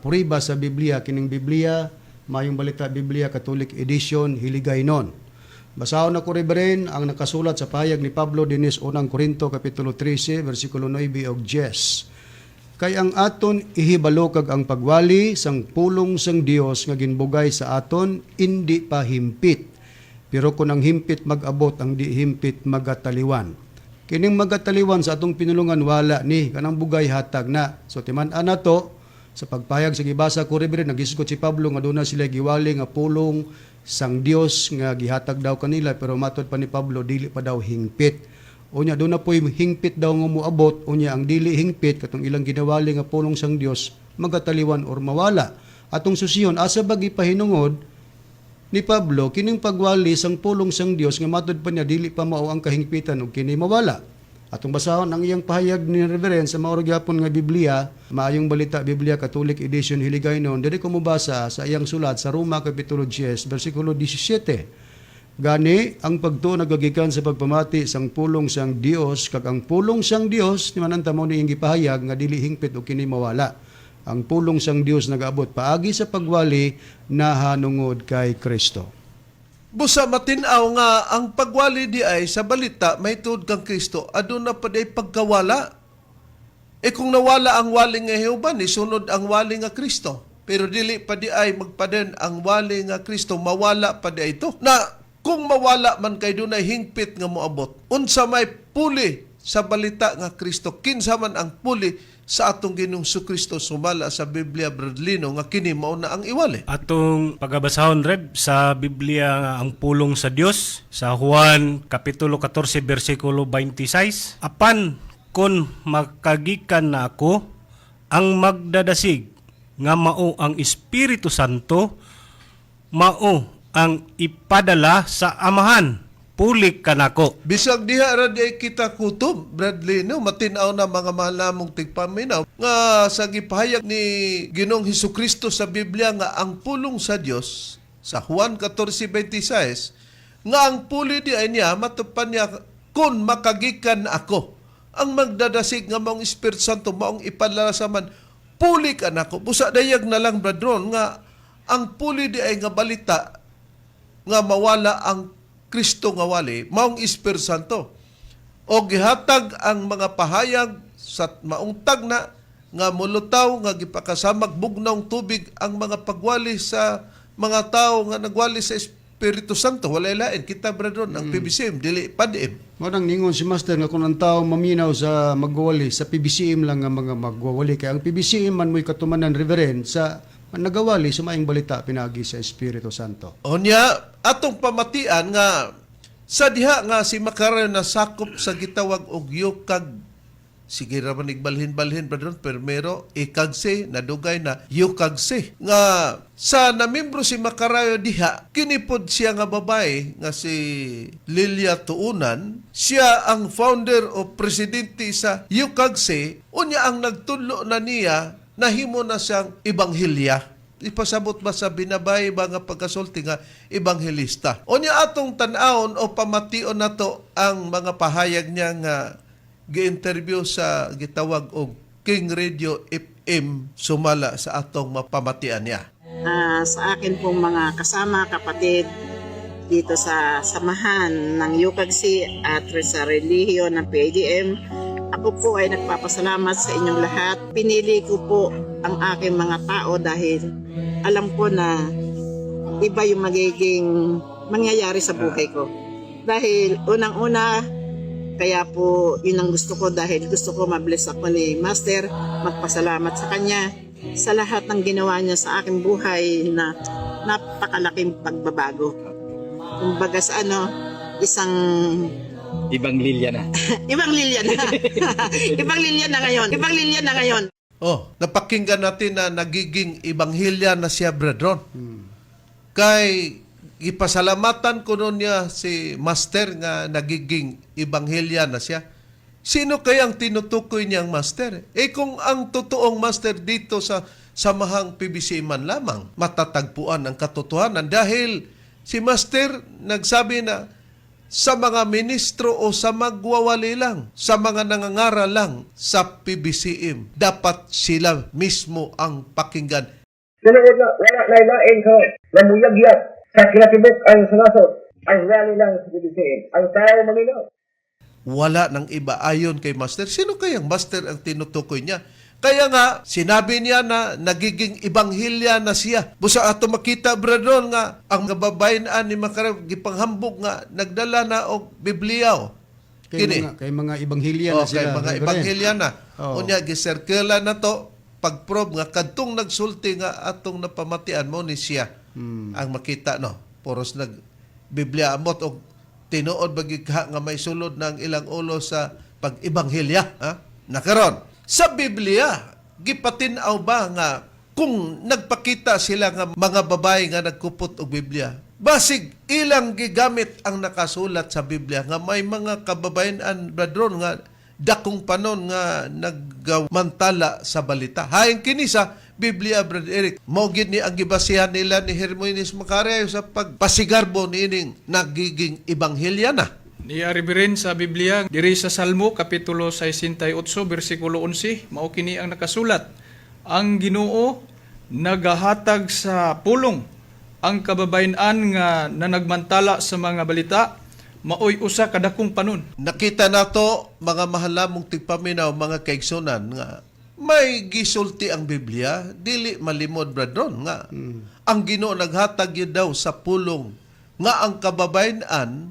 E: puriba sa Biblia kining Biblia mayong balita Biblia Catholic Edition Hiligaynon. Basahon ako, Reverend, ang nakasulat sa pahayag ni Pablo dinis unang Korinto Kapitulo 13 versikulo 9 og 10. Kay ang aton ihibalo kag ang pagwali sang pulong sang Dios nga ginbugay sa aton indi pa himpit. Pero kung ang himpit mag-abot ang di himpit magataliwan. Kining magataliwan sa atong pinulungan wala ni kanang bugay hatag na. So timan-an nato sa pagpahayag sa gibasa ko, Reverend, nagisgot si Pablo nga doon na sila giwali nga pulong sang Dios nga gihatag daw kanila pero matod pa ni Pablo dili pa daw hingpit. Unya doon na po'y hingpit daw nga moabot, unya ang dili hingpit katong ilang ginawali nga pulong sang Dios magataliwan or mawala. Atong susiyon asa bagi pahinungod ni Pablo kining pagwali sang pulong sang Dios nga matud pa niya dili pa mao ang kahingpitan ug kini mawala. Atong basahon ang iyang pahayag ni Reverend sa maorog gyapon nga Biblia, maayong balita Biblia Catholic Edition Hiligaynon, diri ko mobasa sa iyang sulat sa Roma Kapitulo 10 versikulo 17. Gani ang pagtuo nagagikan sa pagpamati sang pulong sang Dios kag ang pulong sang Dios ni mananta mo ni gipahayag nga dili hingpit ug kini mawala. Ang pulong sang Dios nagaabot paagi sa pagwali nahanungod kay Kristo.
B: Busa matinaw nga ang pagwali di ay sa balita may tuod kang Kristo aduna pa day pagkawala. E kung nawala ang wali nga Jehova ni sunod ang wali nga Kristo. Pero dili pa di ay magpaden ang wali nga Kristo mawala pa di ito. Na kung mawala man kay dunay hingpit nga moabot, unsa may puli sa balita nga Kristo, kinsa man ang puli sa atong Ginoong Kristo sumala sa Biblia, Brad Lino, nga kini mao na ang iwali.
D: Atong pagabasahon Reb sa Biblia nga ang pulong sa Dios sa Juan kapitulo 14 bersikulo 26, apan kun makagikan na ako ang magdadasig nga mao ang Espiritu Santo, mao ang ipadala sa Amahan, pulik kanako.
B: Bisag diha ra di kita kutob, Bradley, no, matinaw na mga mahal namong tigpaminaw nga sa gipahayag ni Ginoong Hesukristo sa Biblia nga ang pulong sa Dios sa Juan 14:26 nga ang puli di ay niya matupan niya kun makagikan ako ang magdadasig nga maong Espiritu Santo maong ipadala sa man, puli kanako. Busa dayag na lang, Bradron, nga ang puli di ay nga balita nga mawala ang Kristo nga wali, maong Espiritu Santo. O gihatag ang mga pahayag sa maong tagna nga mulutaw nga gipakasamag bugnawng tubig ang mga pagwali sa mga tao nga nagwali sa Espiritu Santo. Walay lain kita, brethren, ang PBCM dili padiim.
E: Mo nang ningon si Master nga kung ang tao maminaw sa magwawali sa PBCM lang nga mga magwawali, kay ang PBCM man mo'y katumanan reverend sa nagawali sa maing balita pinagi sa Espiritu Santo.
B: Onya, atong pamatian nga sa diha nga si Macario na sakop sa gitawag og yukag, sige ra man igbalhin-balhin, brother, permero ikagse nadugay na yukagse nga sa namembro si Macario diha, kinipod siya nga babae nga si Lilia Tuunan, siya ang founder o presidente sa yukagse, unya ang nagtudlo na niya nahimo na siyang ibanghilya. Ipasabot ba sa binabay ba nga pagkasulti nga ebanghelista? O niya atong tan-aon o pamation nato ang mga pahayag niya nga gi-interview sa gitawag og King Radio FM sumala sa atong mapamatian niya.
H: Sa akin pong mga kasama, kapatid dito sa samahan ng UKAGC at sa relihiyon ng PIDM, ako po ay nagpapasalamat sa inyong lahat. Pinili ko po ang aking mga tao dahil alam ko na iba yung magiging mangyayari sa buhay ko. Dahil unang-una, kaya po yun ang gusto ko dahil gusto ko mabless ako ni Master, magpasalamat sa kanya sa lahat ng ginawa niya sa aking buhay na napakalaking pagbabago. Kumbaga sa isang
I: Ibang Lilya na.
H: Ibang Lilya na. Ibang Lilya na ngayon. Ibang Lilya na ngayon.
B: Oh, napakinggan natin na nagiging ibanghilya na siya, brethren. Kay ipasalamatan ko nun niya si Master nga nagiging ibanghilya na siya. Sino kayang tinutukoy niyang Master? Kung ang totoong Master dito sa samahang PBC man lamang, matatagpuan ang katotohanan dahil si Master nagsabi na sa mga ministro o sa magwawali lang, sa mga nangangaral lang sa PBCM, dapat sila mismo ang pakinggan.
F: Sunod na, wala na ilain ko. Namuyag-yag sa kinatibok ang sunasot. Ang rally lang sa PBCM. Ang tao maminaw.
B: Wala nang iba ayon kay Master. Sino kayang Master ang tinutukoy niya? Kaya nga, sinabi niya na nagiging ibanghilya na siya. Busa ato makita, brethren, nga ang gababayan ni Macario gipanghambog nga nagdala na og Biblia.
E: Kay mga ibanghilya na sila.
B: Kay mga ibanghilya na.
E: Oh.
B: Unya, gisirkula na to, pagprob nga, kadtong nagsulti nga atong napamatian mo ni siya. Ang makita, no? Puros nag-Biblia amot o tinuod bagigha nga may sulod ng ilang ulo sa pag-ibanghilya. Ha? Nakaron. Sa Biblia, gipatinaw ba nga kung nagpakita sila nga mga babae nga nagkupot og Biblia, basig ilang gigamit ang nakasulat sa Biblia nga may mga kababayan bradron nga dakong panon nga nagmantala sa balita. Haing kini sa Biblia, Brad Eric, mao gid ni ang gibasihan nila ni Hermoines Macario sa pagpasigarbo niining nagiging ibanghilya na.
C: Niari rin sa Biblia, diri sa Salmo, Kapitulo 68, versikulo 11, mao kini ang nakasulat. Ang Ginoo nagahatag sa pulong ang kababayan nga nanagmantala sa mga balita, maoy usa kadakong panon.
B: Nakita nato mga mahalamong tigpaminaw, mga kaigsunan nga may gisulti ang Biblia, dili malimod bradron nga ang Ginoo naghatag yun daw sa pulong nga ang kababayan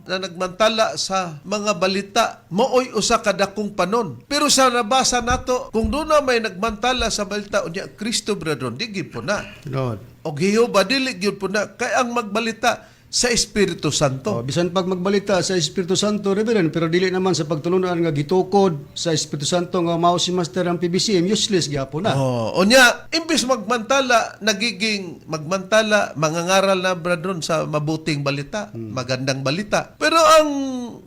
B: na nagmantala sa mga balita maoy usa ka dakong panon. Pero sa nabasa nato, kung doon na may nagmantala sa balita unya Kristo bradron, di gyud po na.
E: Lord.
B: O Jehova dili gyud po na kay ang magbalita sa Espiritu Santo.
E: Bisan pag magbalita sa Espiritu Santo, Reverend, pero dili naman sa pagtulunan nga gitukod sa Espiritu Santo nga mao si Master ang PBCM, useless gyapon na.
B: Unya, imbis magmantala, nagiging magmantala, mangangaral na bradron sa mabuting balita, magandang balita. Pero ang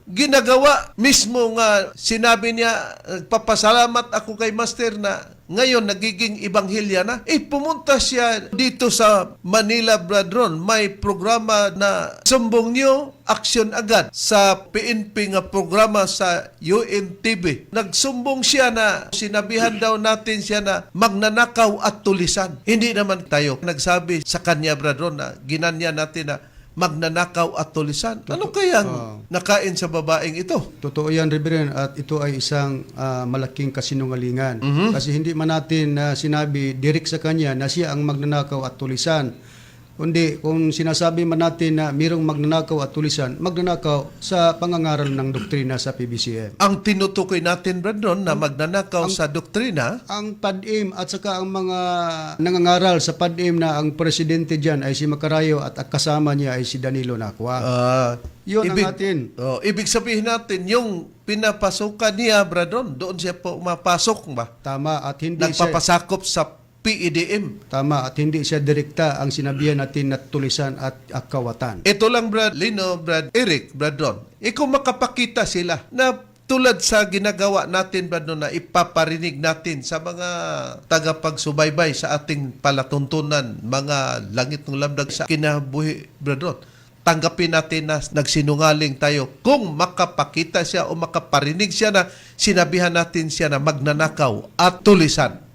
B: ginagawa mismo nga sinabi niya, nagpapasalamat ako kay Master na ngayon nagiging ibanghilya na. Pumunta siya dito sa Manila, bradron. May programa na sumbong niyo, aksyon agad sa PNP nga programa sa UNTV. Nagsumbong siya na sinabihan daw natin siya na magnanakaw at tulisan. Hindi naman tayo nagsabi sa kanya, bradron, na ginanya natin na magnanakaw at tulisan. Ano kayang nakain sa babaeng ito?
E: Totoo yan, Reverend, at ito ay isang malaking kasinungalingan. Kasi hindi man natin sinabi direct sa kanya na siya ang magnanakaw at tulisan. Kundi kung sinasabi man natin na mayroong magnanakaw at tulisan, magnanakaw sa pangangaral ng doktrina sa PBCM.
B: Ang tinutukoy natin, bradron, na magnanakaw sa doktrina,
E: Ang PADIM at saka ang mga nangangaral sa PADIM na ang presidente dyan ay si Macarayo at ang kasama niya ay si Danilo Nacua. Yun ang atin.
B: Ibig sabihin natin, yung pinapasukan niya, bradron, doon siya po mapasok ba?
E: Tama at hindi siya...
B: Nagpapasakop sa PEDM.
E: Tama at hindi siya direkta ang sinabihan natin na tulisan at kawatan.
B: Ito lang, Brad Lino, Brad Eric, Brad Ron. Kung makapakita sila na tulad sa ginagawa natin, Brad Ron, na ipaparinig natin sa mga tagapagsubaybay sa ating palatuntunan, mga langit ng lamdag sa kinabuhi, Brad Ron. Tanggapin natin na nagsinungaling tayo kung makapakita siya o makaparinig siya na sinabihan natin siya na magnanakaw at tulisan.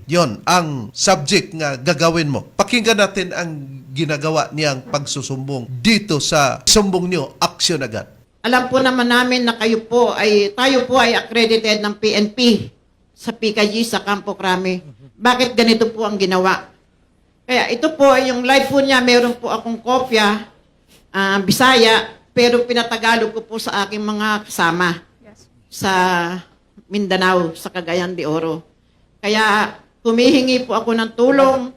B: Yon ang subject nga gagawin mo. Pakinggan natin ang ginagawa niyang pagsusumbong dito sa sumbong niyo, aksyon agad.
H: Alam po naman namin na tayo po ay accredited ng PNP sa PKG sa Campo Crame. Bakit ganito po ang ginawa? Kaya ito po ay yung live po niya, meron po akong kopya, Bisaya, pero pinatagalog ko po sa aking mga kasama sa Mindanao, sa Cagayan de Oro. Kaya humihingi po ako ng tulong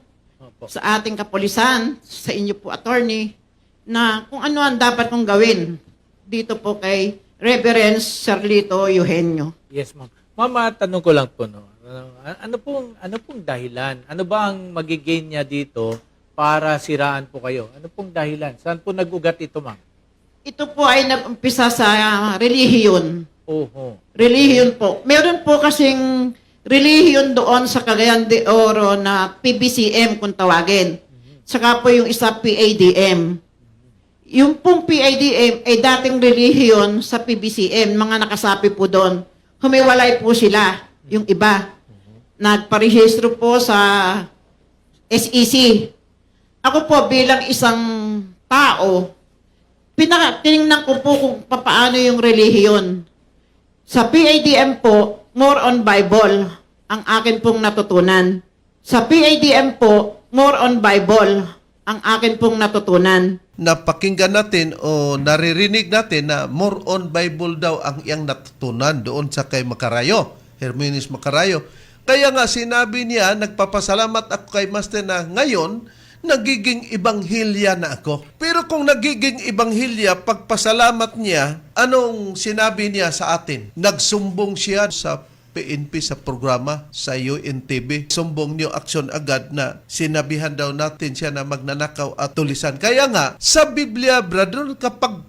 H: sa ating kapulisan, sa inyo po attorney, na kung ano ang dapat kong gawin dito po kay Reverend Serlito Eugenio.
I: Yes, ma'am. Mama, tanong ko lang po, no. Ano pong dahilan? Ano ba ang magigain niya dito para siraan po kayo? Ano pong dahilan? Saan po nag-ugat ito, ma'am?
H: Ito po ay nag-umpisa sa relihiyon.
I: Oho.
H: Relihiyon po. Meron po kasing relihiyon doon sa Cagayan de Oro na PBCM kung tawagin. Saka po yung isa PADM. Yung pong PADM ay dating relihiyon sa PBCM, mga nakasapi po doon. Humiwalay po sila, yung iba. Nagparehistro po sa SEC. Ako po bilang isang tao, tinignan ko po kung paano yung relihiyon. Sa PADM po, more on Bible ang akin pong natutunan. Sa PADM po, more on Bible ang akin pong natutunan.
B: Napakinggan natin o naririnig natin na more on Bible daw ang iyang natutunan doon sa kay Macarayo, Hermenis Macarayo. Kaya nga sinabi niya, nagpapasalamat ako kay Master na ngayon, nagiging ibanghilya na ako. Pero kung nagiging ibanghilya, pagpasalamat niya, anong sinabi niya sa atin? Nagsumbong siya sa PNP sa programa sa UNTV. Sumbong niyo aksyon agad na sinabihan daw natin siya na magnanakaw at tulisan. Kaya nga, sa Biblia, brother, kapag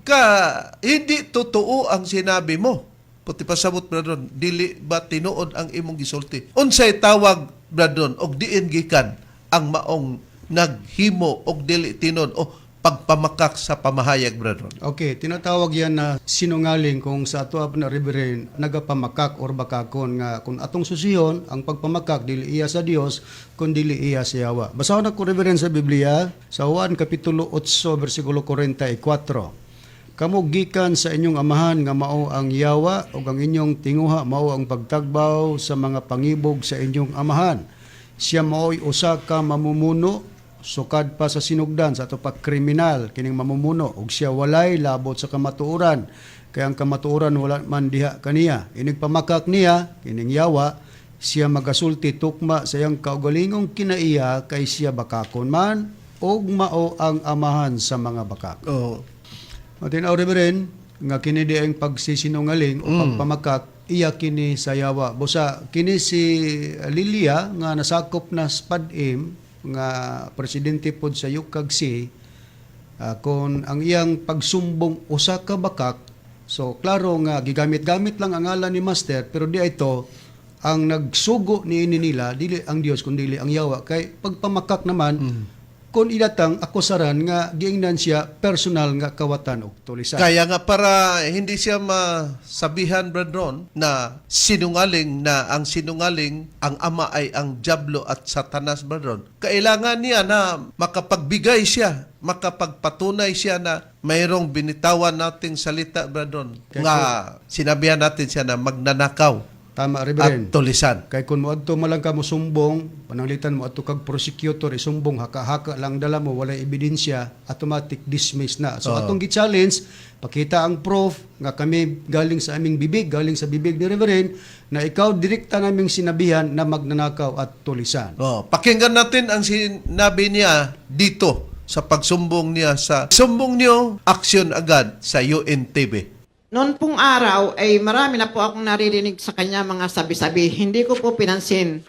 B: hindi totoo ang sinabi mo, puti pasabot, brother, dili ba tinuod ang imong gisulti? Unsay tawag, brother, og diin gikan ang maong naghimo og dili tinud o pagpamakak sa pamahayag, brother.
E: Okay, tinatawag yan na sinungaling kung sa ato na Reverend nagapamakak or bakakon nga kung atong susihon ang pagpamakak dili iya sa Dios kun dili iya sa Yawa. Basahon ako Reverend sa Biblia sa Juan kapitulo 8 bersikulo 44. Kamo gikan sa inyong amahan nga mao ang Yawa ug ang inyong tinguha mao ang pagtagbaw sa mga pangibog sa inyong amahan. Siya mao'y usa ka mamumuno sukad pa sa sinugdan sa ato pa kriminal kining mamumuno ug siya walay labot sa kamatuoran kay ang kamatuoran wala man diha kaniya inig pamakak niya kining yawa siya magasulti tukma sa iyang kaugalingong kinaiya kay siya bakakon man ug mao ang amahan sa mga bakak.
B: Oh.
E: Matinaw rin nga kini di ang pagsisinungaling o pagpamakak iya kini sa yawa. Busa kini si Lilia nga nasakop na SPADIM nga presidente pod sa UKAGC kung ang iyang pagsumbong usa ka bakak so klaro nga gigamit-gamit lang ang ngalan ni Master pero di ito ang nagsugo ni nila dili ang Dios kundi ang yawa kay pagpamakak naman kung ilatang akusaran nga giingnan siya personal nga kawatan og tulisan.
B: Kaya nga para hindi siya masabihan, Brad Ron, na sinungaling na ang sinungaling, ang ama ay ang Diablo at Satanas, Brad Ron. Kailangan niya na makapagbigay siya, makapagpatunay siya na mayroong binitawan nating salita, Brad Ron. Nga sinabihan natin siya na magnanakaw
E: Tama,
B: at
E: Reverend.
B: tulisan.
E: Kay kung moadto mo lang ka mo sumbong, pananglitan mo adto kag prosecutor isumbong haka-haka lang dala mo walay ebidensya, automatic dismiss na. So atong gi-challenge, pakita ang proof nga kami galing sa aming bibig, galing sa bibig ni Reverend na ikaw direkta naming sinabihan na magnanakaw at tulisan.
B: Oh, pakinggan natin ang sinabi niya dito sa pagsumbong niya sa sumbong niyo, aksyon agad sa UNTV.
H: Noon pong araw ay marami na po akong naririnig sa kanya mga sabi-sabi. Hindi ko po pinansin.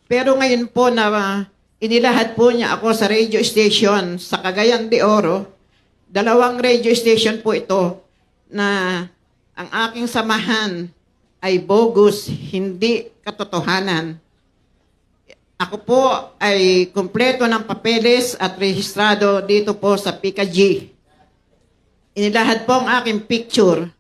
H: Pero ngayon po na inilahad po niya ako sa radio station sa Cagayan de Oro. 2 radio station po ito na ang aking samahan ay bogus, hindi katotohanan. Ako po ay kumpleto ng papeles at rehistrado dito po sa PKG. Inilahad po ang aking picture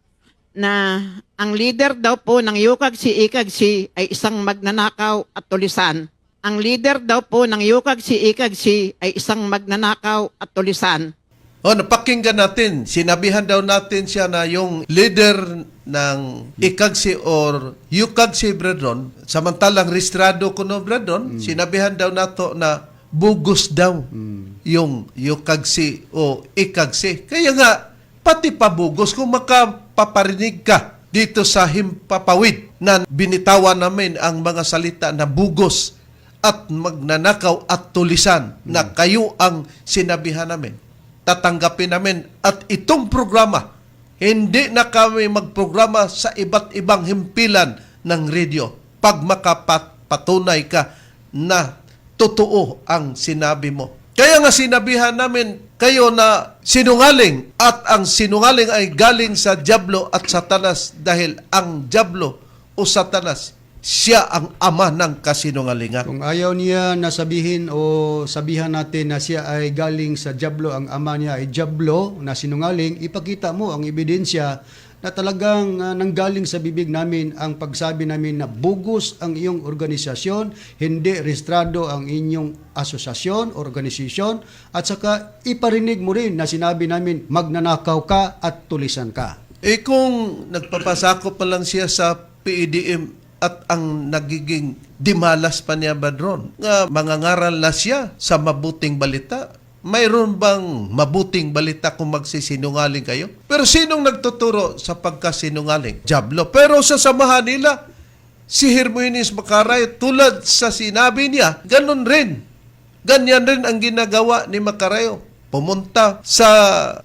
H: na ang leader daw po ng UKAGC-IKAGC ay isang magnanakaw at tulisan. Ang leader daw po ng UKAGC-IKAGC ay isang magnanakaw at tulisan.
B: O, napakinggan natin. Sinabihan daw natin siya na yung leader ng IKAGC or UKAGC, Bredron, samantalang registrado ko no, Bredron, sinabihan daw nato na bugus daw yung UKAGC o IKAGC. Kaya nga, pati pabugos kung makapaparinig ka dito sa himpapawid na binitawan namin ang mga salita na bugos at magnanakaw at tulisan na kayo ang sinabihan namin. Tatanggapin namin at itong programa, hindi na kami magprograma sa iba't ibang himpilan ng radio pag makapatunay ka na totoo ang sinabi mo. Kaya nga sinabihan namin kayo na sinungaling at ang sinungaling ay galing sa Diablo at Satanas dahil ang Diablo o Satanas, siya ang ama ng kasinungalingan.
E: Kung ayaw niya na sabihin o sabihan natin na siya ay galing sa Diablo, ang ama niya ay Diablo na sinungaling, ipakita mo ang ebidensya na talagang nanggaling sa bibig namin ang pagsabi namin na bugus ang iyong organisasyon, hindi rehistrado ang inyong asosasyon, organisasyon, at saka iparinig mo rin na sinabi namin magnanakaw ka at tulisan ka.
B: Eh kung nagpapasakop pa lang siya sa PEDM at ang nagiging dimalas pa niya Badron, nga mangangaral na siya sa mabuting balita, mayroon bang mabuting balita kung magsisinungaling kayo? Pero sinong nagtuturo sa pagkasinungaling? Diablo. Pero sa samahan nila, si Hermoines Macaray, tulad sa sinabi niya, ganun rin. Ganyan rin ang ginagawa ni Macarayo. Pumunta sa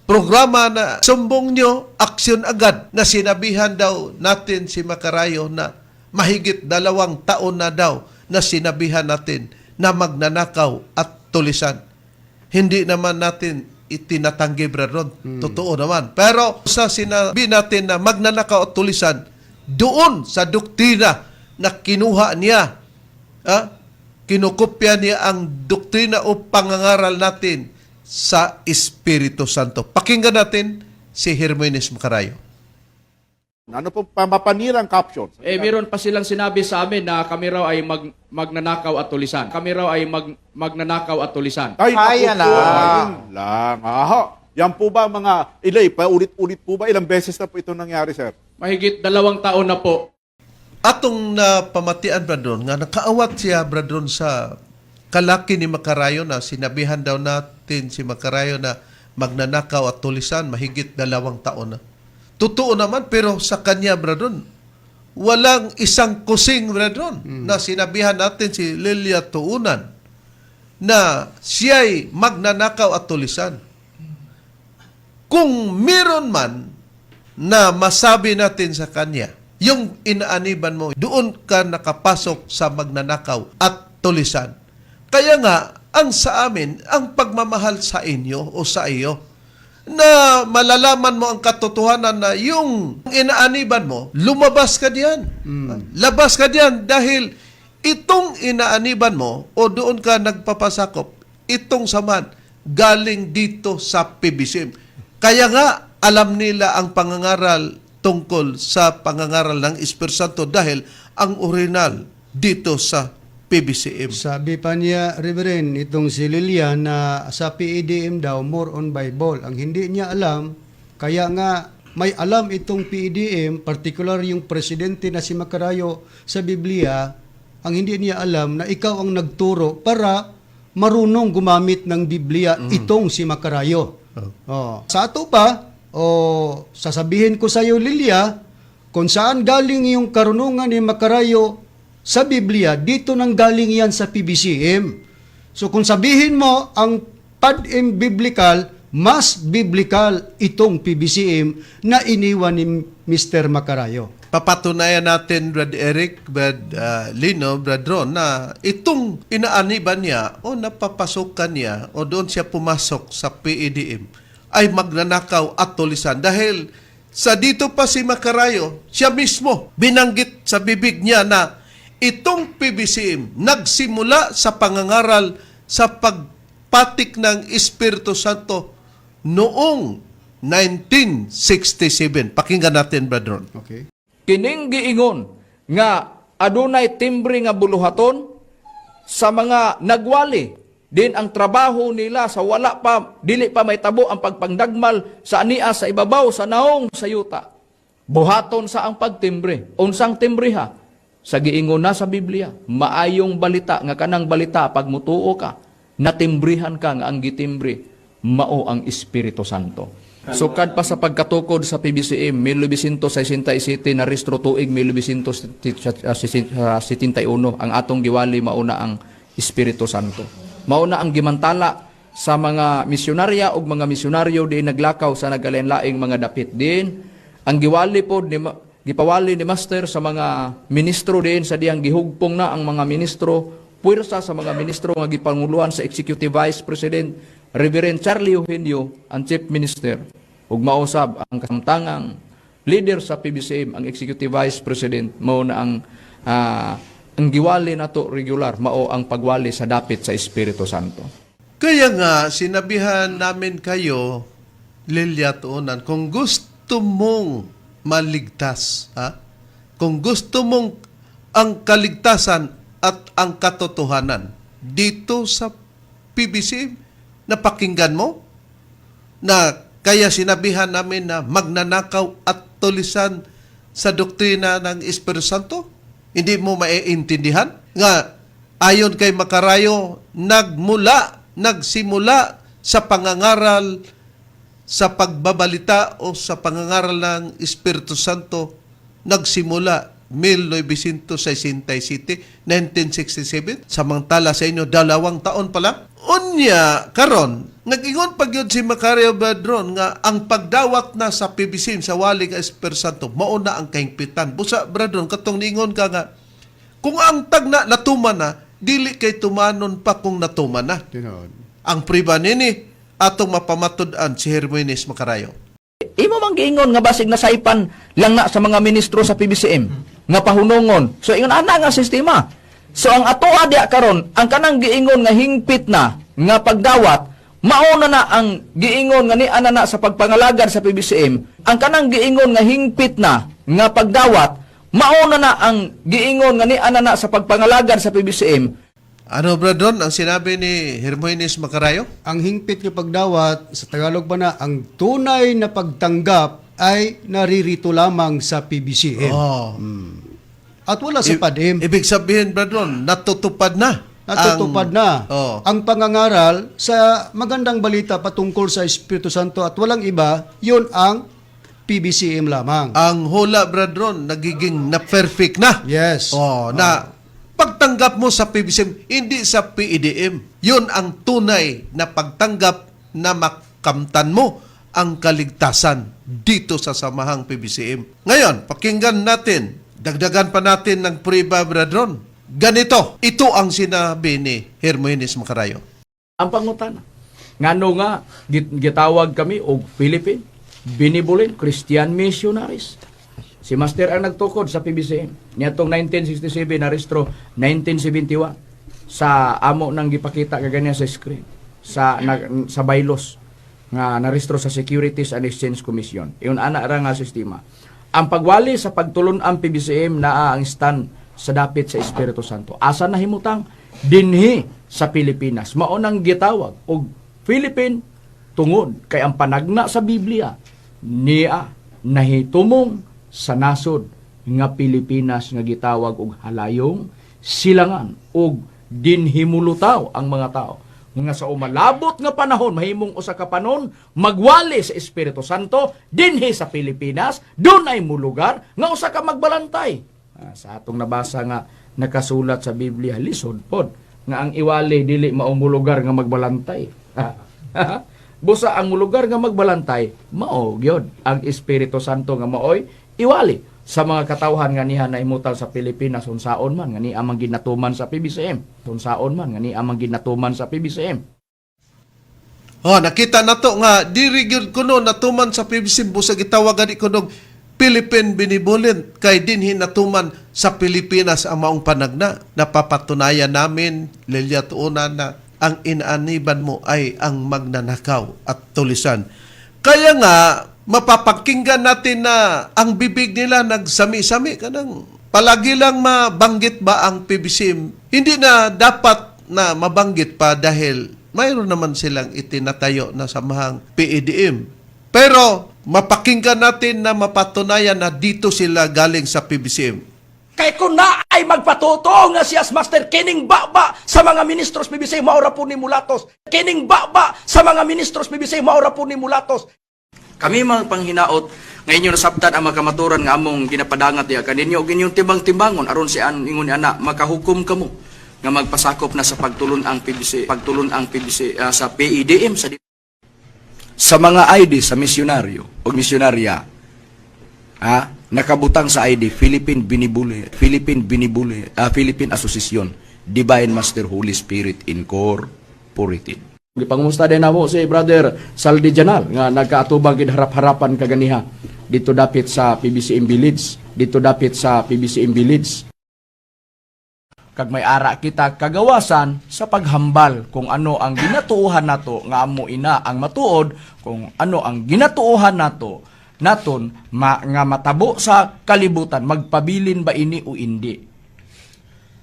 B: programa na sumbong nyo, aksyon agad, na sinabihan daw natin si Macarayo na mahigit 2 taon na daw na sinabihan natin na magnanakaw at tulisan. Hindi naman natin itinatanggi, Bradron. Totoo naman. Pero sa sinabi natin na magnanakaw at tulisan, doon sa doktrina na kinuha niya, kinukopya niya ang doktrina o pangangaral natin sa Espiritu Santo. Pakinggan natin si Hermoines Macarayo.
J: Ano po mapanirang caption?
K: Meron pa silang sinabi sa amin na kami raw ay magnanakaw at tulisan. Kami raw ay magnanakaw at tulisan.
J: Ay, naku po, ayun lang. Aha. Yan po ba mga ilay? Paulit-ulit po ba? Ilang beses na po ito nangyari, sir?
K: Mahigit 2 taon na po.
B: Atong napamatian, Bradron, nga nakaawat siya, Bradron, sa kalaki ni Macarayo na sinabihan daw natin si Macarayo na magnanakaw at tulisan mahigit 2 taon na. Totoo naman, pero sa kanya, brethren, walang isang kusing, brethren, na sinabihan natin si Lilia Tuunan na siya'y magnanakaw at tulisan. Kung meron man na masabi natin sa kanya, yung inaaniban mo, doon ka nakapasok sa magnanakaw at tulisan. Kaya nga, ang sa amin, ang pagmamahal sa inyo o sa iyo, na malalaman mo ang katotohanan na yung inaaniban mo, lumabas ka diyan. Labas ka diyan dahil itong inaaniban mo o doon ka nagpapasakop, itong saman galing dito sa PBCM. Kaya nga, alam nila ang pangangaral tungkol sa pangangaral ng Espiritu Santo dahil ang original dito sa PBCM.
E: Sabi pa niya, Reverend, itong si Lilian na sa PEDM daw, more on Bible. Ang hindi niya alam, kaya nga may alam itong PEDM, particular yung presidente na si Macarayo sa Biblia, ang hindi niya alam na ikaw ang nagturo para marunong gumamit ng Biblia itong si Macarayo. Sa ato pa, sasabihin ko sa iyo, Lilia, kung saan galing yung karunungan ni Macarayo sa Biblia, dito nang galing yan sa PBCM. So kung sabihin mo ang PADM biblical, mas biblical itong PBCM na iniwan ni Mr. Macarayo.
B: Papatunayan natin, Brad Eric, Brad Lino, Brad Ron, na itong inaaniban niya o napapasukan niya o doon siya pumasok sa PEDM ay magnanakaw at tulisan. Dahil sa dito pa si Macarayo, siya mismo binanggit sa bibig niya na itong PBCM nagsimula sa pangangaral sa pagpatik ng Espiritu Santo noong 1967. Pakinggan natin, Brad Ron.
E: Okay.
K: Kining giingon nga adunay timbre nga buluhaton sa mga nagwali din ang trabaho nila sa wala pa dili pa may tabo ang pagpangdagmal sa ania sa ibabaw sa naong sayuta. Buhaton sa ang pagtimbre. Unsang timbre ha? Sa giingon na sa Biblia, maayong balita nga kanang balita pag mutuo ka, natimbrihan ka nga ang gitimbre mao ang Espiritu Santo. Sukad pa sa pagkatukod sa PBCM 1967 na restro tuig 1971 ang atong giwali mauna ang Espiritu Santo. Mauna ang gimantala sa mga misyonarya ug mga misyonaryo di naglakaw sa nagalain-laing mga dapit din. Ang giwali pod gipawali ni Master sa mga ministro din sa diyang gihugpong na ang mga ministro, puwersa sa mga ministro nga gipanguluan sa Executive Vice President Reverend Charlie Eugenio, ang Chief Minister, ug mausab ang kasamtangang leader sa PBCM, ang Executive Vice President, mao na ang giwali nato regular, mao ang pagwali sa dapit sa Espiritu Santo.
B: Kaya nga, sinabihan namin kayo, Lilia Tuunan, kung gusto mong maligtas, kung gusto mong ang kaligtasan at ang katotohanan dito sa PBCM, napakinggan mo na kaya sinabihan namin na magnanakaw at tulisan sa doktrina ng Espiritu Santo? Hindi mo maiintindihan? Nga, ayon kay Macarayo, nagsimula sa pangangaral sa pagbabalita o sa pangangaral ng Espiritu Santo, nagsimula 1967, 1967, samantala sa inyo 2 taon pa lang. Unya, karon, nag-ingon pag yun si Macarayo Badron nga ang pagdawat na sa PBCM sa wali ka Espiritu Santo, mauna ang kahingpitan. Busa, Badron, katong ningon ka nga, kung ang tagna natuman na, dili kay tumanon pa kung natuman na. Ang priba nini, atong mapamatud-an si Hermenes Macarayo.
K: Imo mang giingon nga basig nasaipan lang na sa mga ministro sa PBCM nga pahunongon. So ingon ana nga sistema. So ang atoa diya karon, ang kanang giingon nga hingpit na nga pagdawat, mauna na ang giingon nga ni ana sa pagpangalagad sa PBCM. Ang kanang giingon nga hingpit na nga pagdawat, mauna na ang giingon nga ni ana sa pagpangalagad sa PBCM.
B: Ano, Bradon, ang sinabi ni Hermenes Macarayo?
E: Ang hingpit ng pagdawat, sa Tagalog ba na, ang tunay na pagtanggap ay naririto lamang sa PBCM. At wala sa PADM.
B: Ibig sabihin, Bradon, natutupad na.
E: natutupad na
B: Oh.
E: ang pangangaral sa magandang balita patungkol sa Espiritu Santo at walang iba, yun ang PBCM lamang.
B: Ang hula, Brad Ron, nagiging na-perfect na.
E: Yes.
B: Na pagtanggap mo sa PBCM, hindi sa PEDM. Yun ang tunay na pagtanggap na makamtan mo ang kaligtasan dito sa samahang PBCM. Ngayon, pakinggan natin, dagdagan pa natin ng prueba, Brad Ron. Ganito, ito ang sinabi ni Hermogenes Macarayo.
K: Ang pangutana. Ngano nga gitawag kami og Philippine Benevolent Christian Missionaries. Si Master ang nagtukod sa PBCM. Niatong 1967 narestro 1971 sa amo nang gipakita kaganiya sa screen sa baylos nga narestro sa Securities and Exchange Commission. Iyon ana ra nga sistema. Ang pagwali sa pagtulon ang PBCM naa ang stand sa dapit sa Espiritu Santo. Asa na himutang dinhi sa Pilipinas. Mao nang gitawag og Philippine tungod kay ang panagna sa Biblia niya nahitumong sa nasod nga Pilipinas nga gitawag og halayong silangan og dinhimulutaw ang mga tao nga sa umalabot nga panahon mahimong usa ka panon magwali sa Espiritu Santo dinhi sa Pilipinas dunay mulugar nga usa ka magbalantay. Sa atong nabasa nga nakasulat sa Biblia lisod pod nga ang iwali dili mao mulugar nga magbalantay. Busa ang lugar nga magbalantay, mao gyud ang Espiritu Santo nga maoy iwali sa mga katawhan nga niha na imutal sa Pilipinas unsaon man nga ni amang ginatuman sa PBCM. Unsaon man nga ni amang ginatuman sa PBCM.
B: Nakita na to nga diri gyud kuno natuman sa PBCM busa gitawag gani kuno Philippine Benevolent kay dinhi natuman sa Pilipinas ang maong panagna. Napapatunayan namin lilyatuunan na ang inaaniban mo ay ang magnanakaw at tulisan. Kaya nga, mapapakinggan natin na ang bibig nila nagsami-sami. Kanang palagi lang mabanggit ba ang PBCM? Hindi na dapat na mabanggit pa dahil mayroon naman silang itinatayo na samahang PEDM. Pero mapakinggan natin na mapatunayan na dito sila galing sa PBCM.
K: Kay kung na ay magpatuto nga siyas Master kining baba sa mga ministros PBCM maura po ni mulatos. Kining baba sa mga ministros PBCM maura po ni mulatos. Kami mga panghinaot nga inyo nasabtan ang makamaturan nga among ginapadangat diha kaninyo og inyong timbang-timbangon aron si ingon ana makahukom kamo nga magpasakop na sa pagtulon ang PBC sa PEDM sa mga ID sa misyonaryo o misyonarya. Nakabutang sa ID Philippine Association Divine Master Holy Spirit Incorporated. Gipangumusta din namo si Brother Saldi Janal nga nagkaatubang gid harap-harapan kaganiha dito dapit sa PBCM Village. Kag may ara kita kagawasan sa paghambal kung ano ang ginatuohan nato nga amo ina ang matuod kung ano ang ginatuohan nato naton nga matabo sa kalibutan magpabilin ba ini o hindi.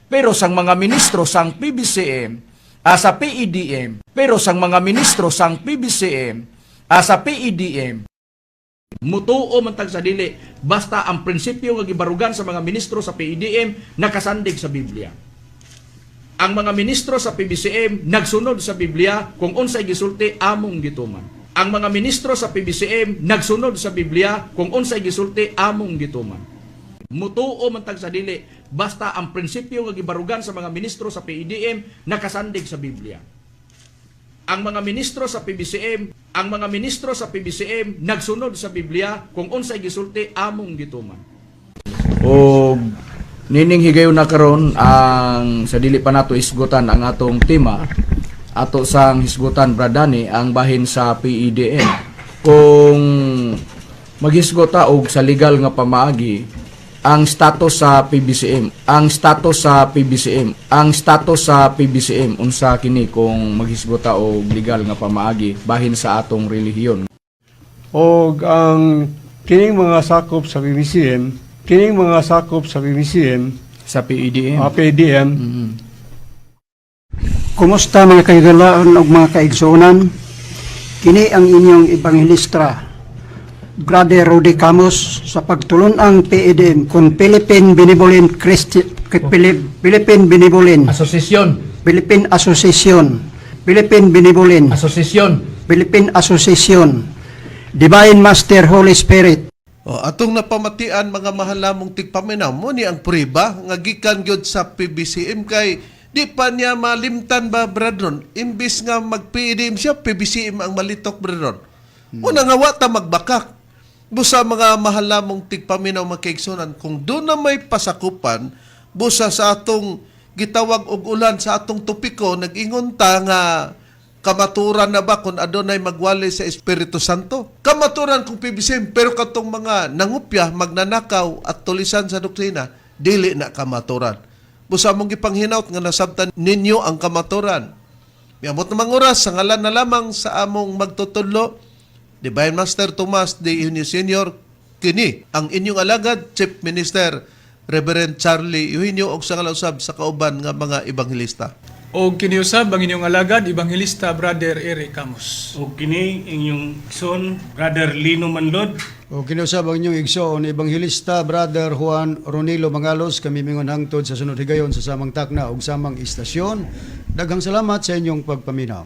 K: Pero sang mga ministro sang PBCM sa PEDM mutuo man tag sa dili basta ang prinsipyo nga gibarugan sa mga ministro sa PEDM nakasandig sa Biblia. Ang mga ministro sa PBCM nagsunod sa Biblia kung unsay gisulti among gituman. Ang mga ministro sa PBCM nagsunod sa Biblia kung unsay gisulti among gituman. Mutuo man tag sa dili basta ang prinsipyo nga gibarugan sa mga ministro sa PEDM nakasandig sa Biblia. Ang mga ministro sa PBCM nagsunod sa Biblia kung unsay gisulti among gituman. O nining higayon na karon ang sa dili pa nato isgutan ang atong tema ato sang hisgutan Bradani ang bahin sa PEDM. Kung maghisgota og sa legal nga pamaagi ang status sa PBCM unsa kini kung maghisgota og legal nga pamaagi bahin sa atong relihiyon.
L: Og ang kining mga sakop sa PBCM
K: Sa PEDM.
L: PEDM.
M: Kumusta mga kaigalaan o mga kaigsunan? Kini ang inyong ebanghelista, Brother Rudy Camus, sa pagtulon ang PEDM kung Philippine Benevolent Philippine Association, Philippine Benevolent, Philippine Association, Divine Master Holy Spirit.
B: O, atong napamatian mga mahal namong tigpaminaw mo ni ang priba nga gikan gyud sa PBCM kay di pa niya malimtan ba bradron imbis nga mag-PDM siya PBCM ang malitok bradron. Una nga wa ta magbakak. Busa mga mahal namong tigpaminaw makaigsunan kung doon na may pasakupan busa sa atong gitawag og ulan sa atong topiko nag-ingon ta nga kamaturan na ba kung adunay magwali sa Espiritu Santo? Kamaturan kung PBCM, pero katong mga nangupya, magnanakaw at tulisan sa doktrina, dili na kamaturan. Busa mong gipanghinaut nga nasabtan ninyo ang kamaturan. Miamot na oras, sa ngalan na lamang sa among magtutudlo, Divine Master Tomas D. Eugenio Sr. Kini, ang inyong alagad, Chief Minister, Reverend Charlie Eugenio, og sa kalausab sa kauban nga mga ebanghilista.
C: O kiniusab ang inyong alagad, Evangelista Brother Eric Camus.
D: O kini inyong son, Brother Lino Manlod.
E: O kinausab ang inyong igsoon, Evangelista Brother Juan Ronilo Mangalos, kami mingon hangtod sa sunod higayon sa samang takna ug samang istasyon. Daghang salamat sa inyong pagpaminaw.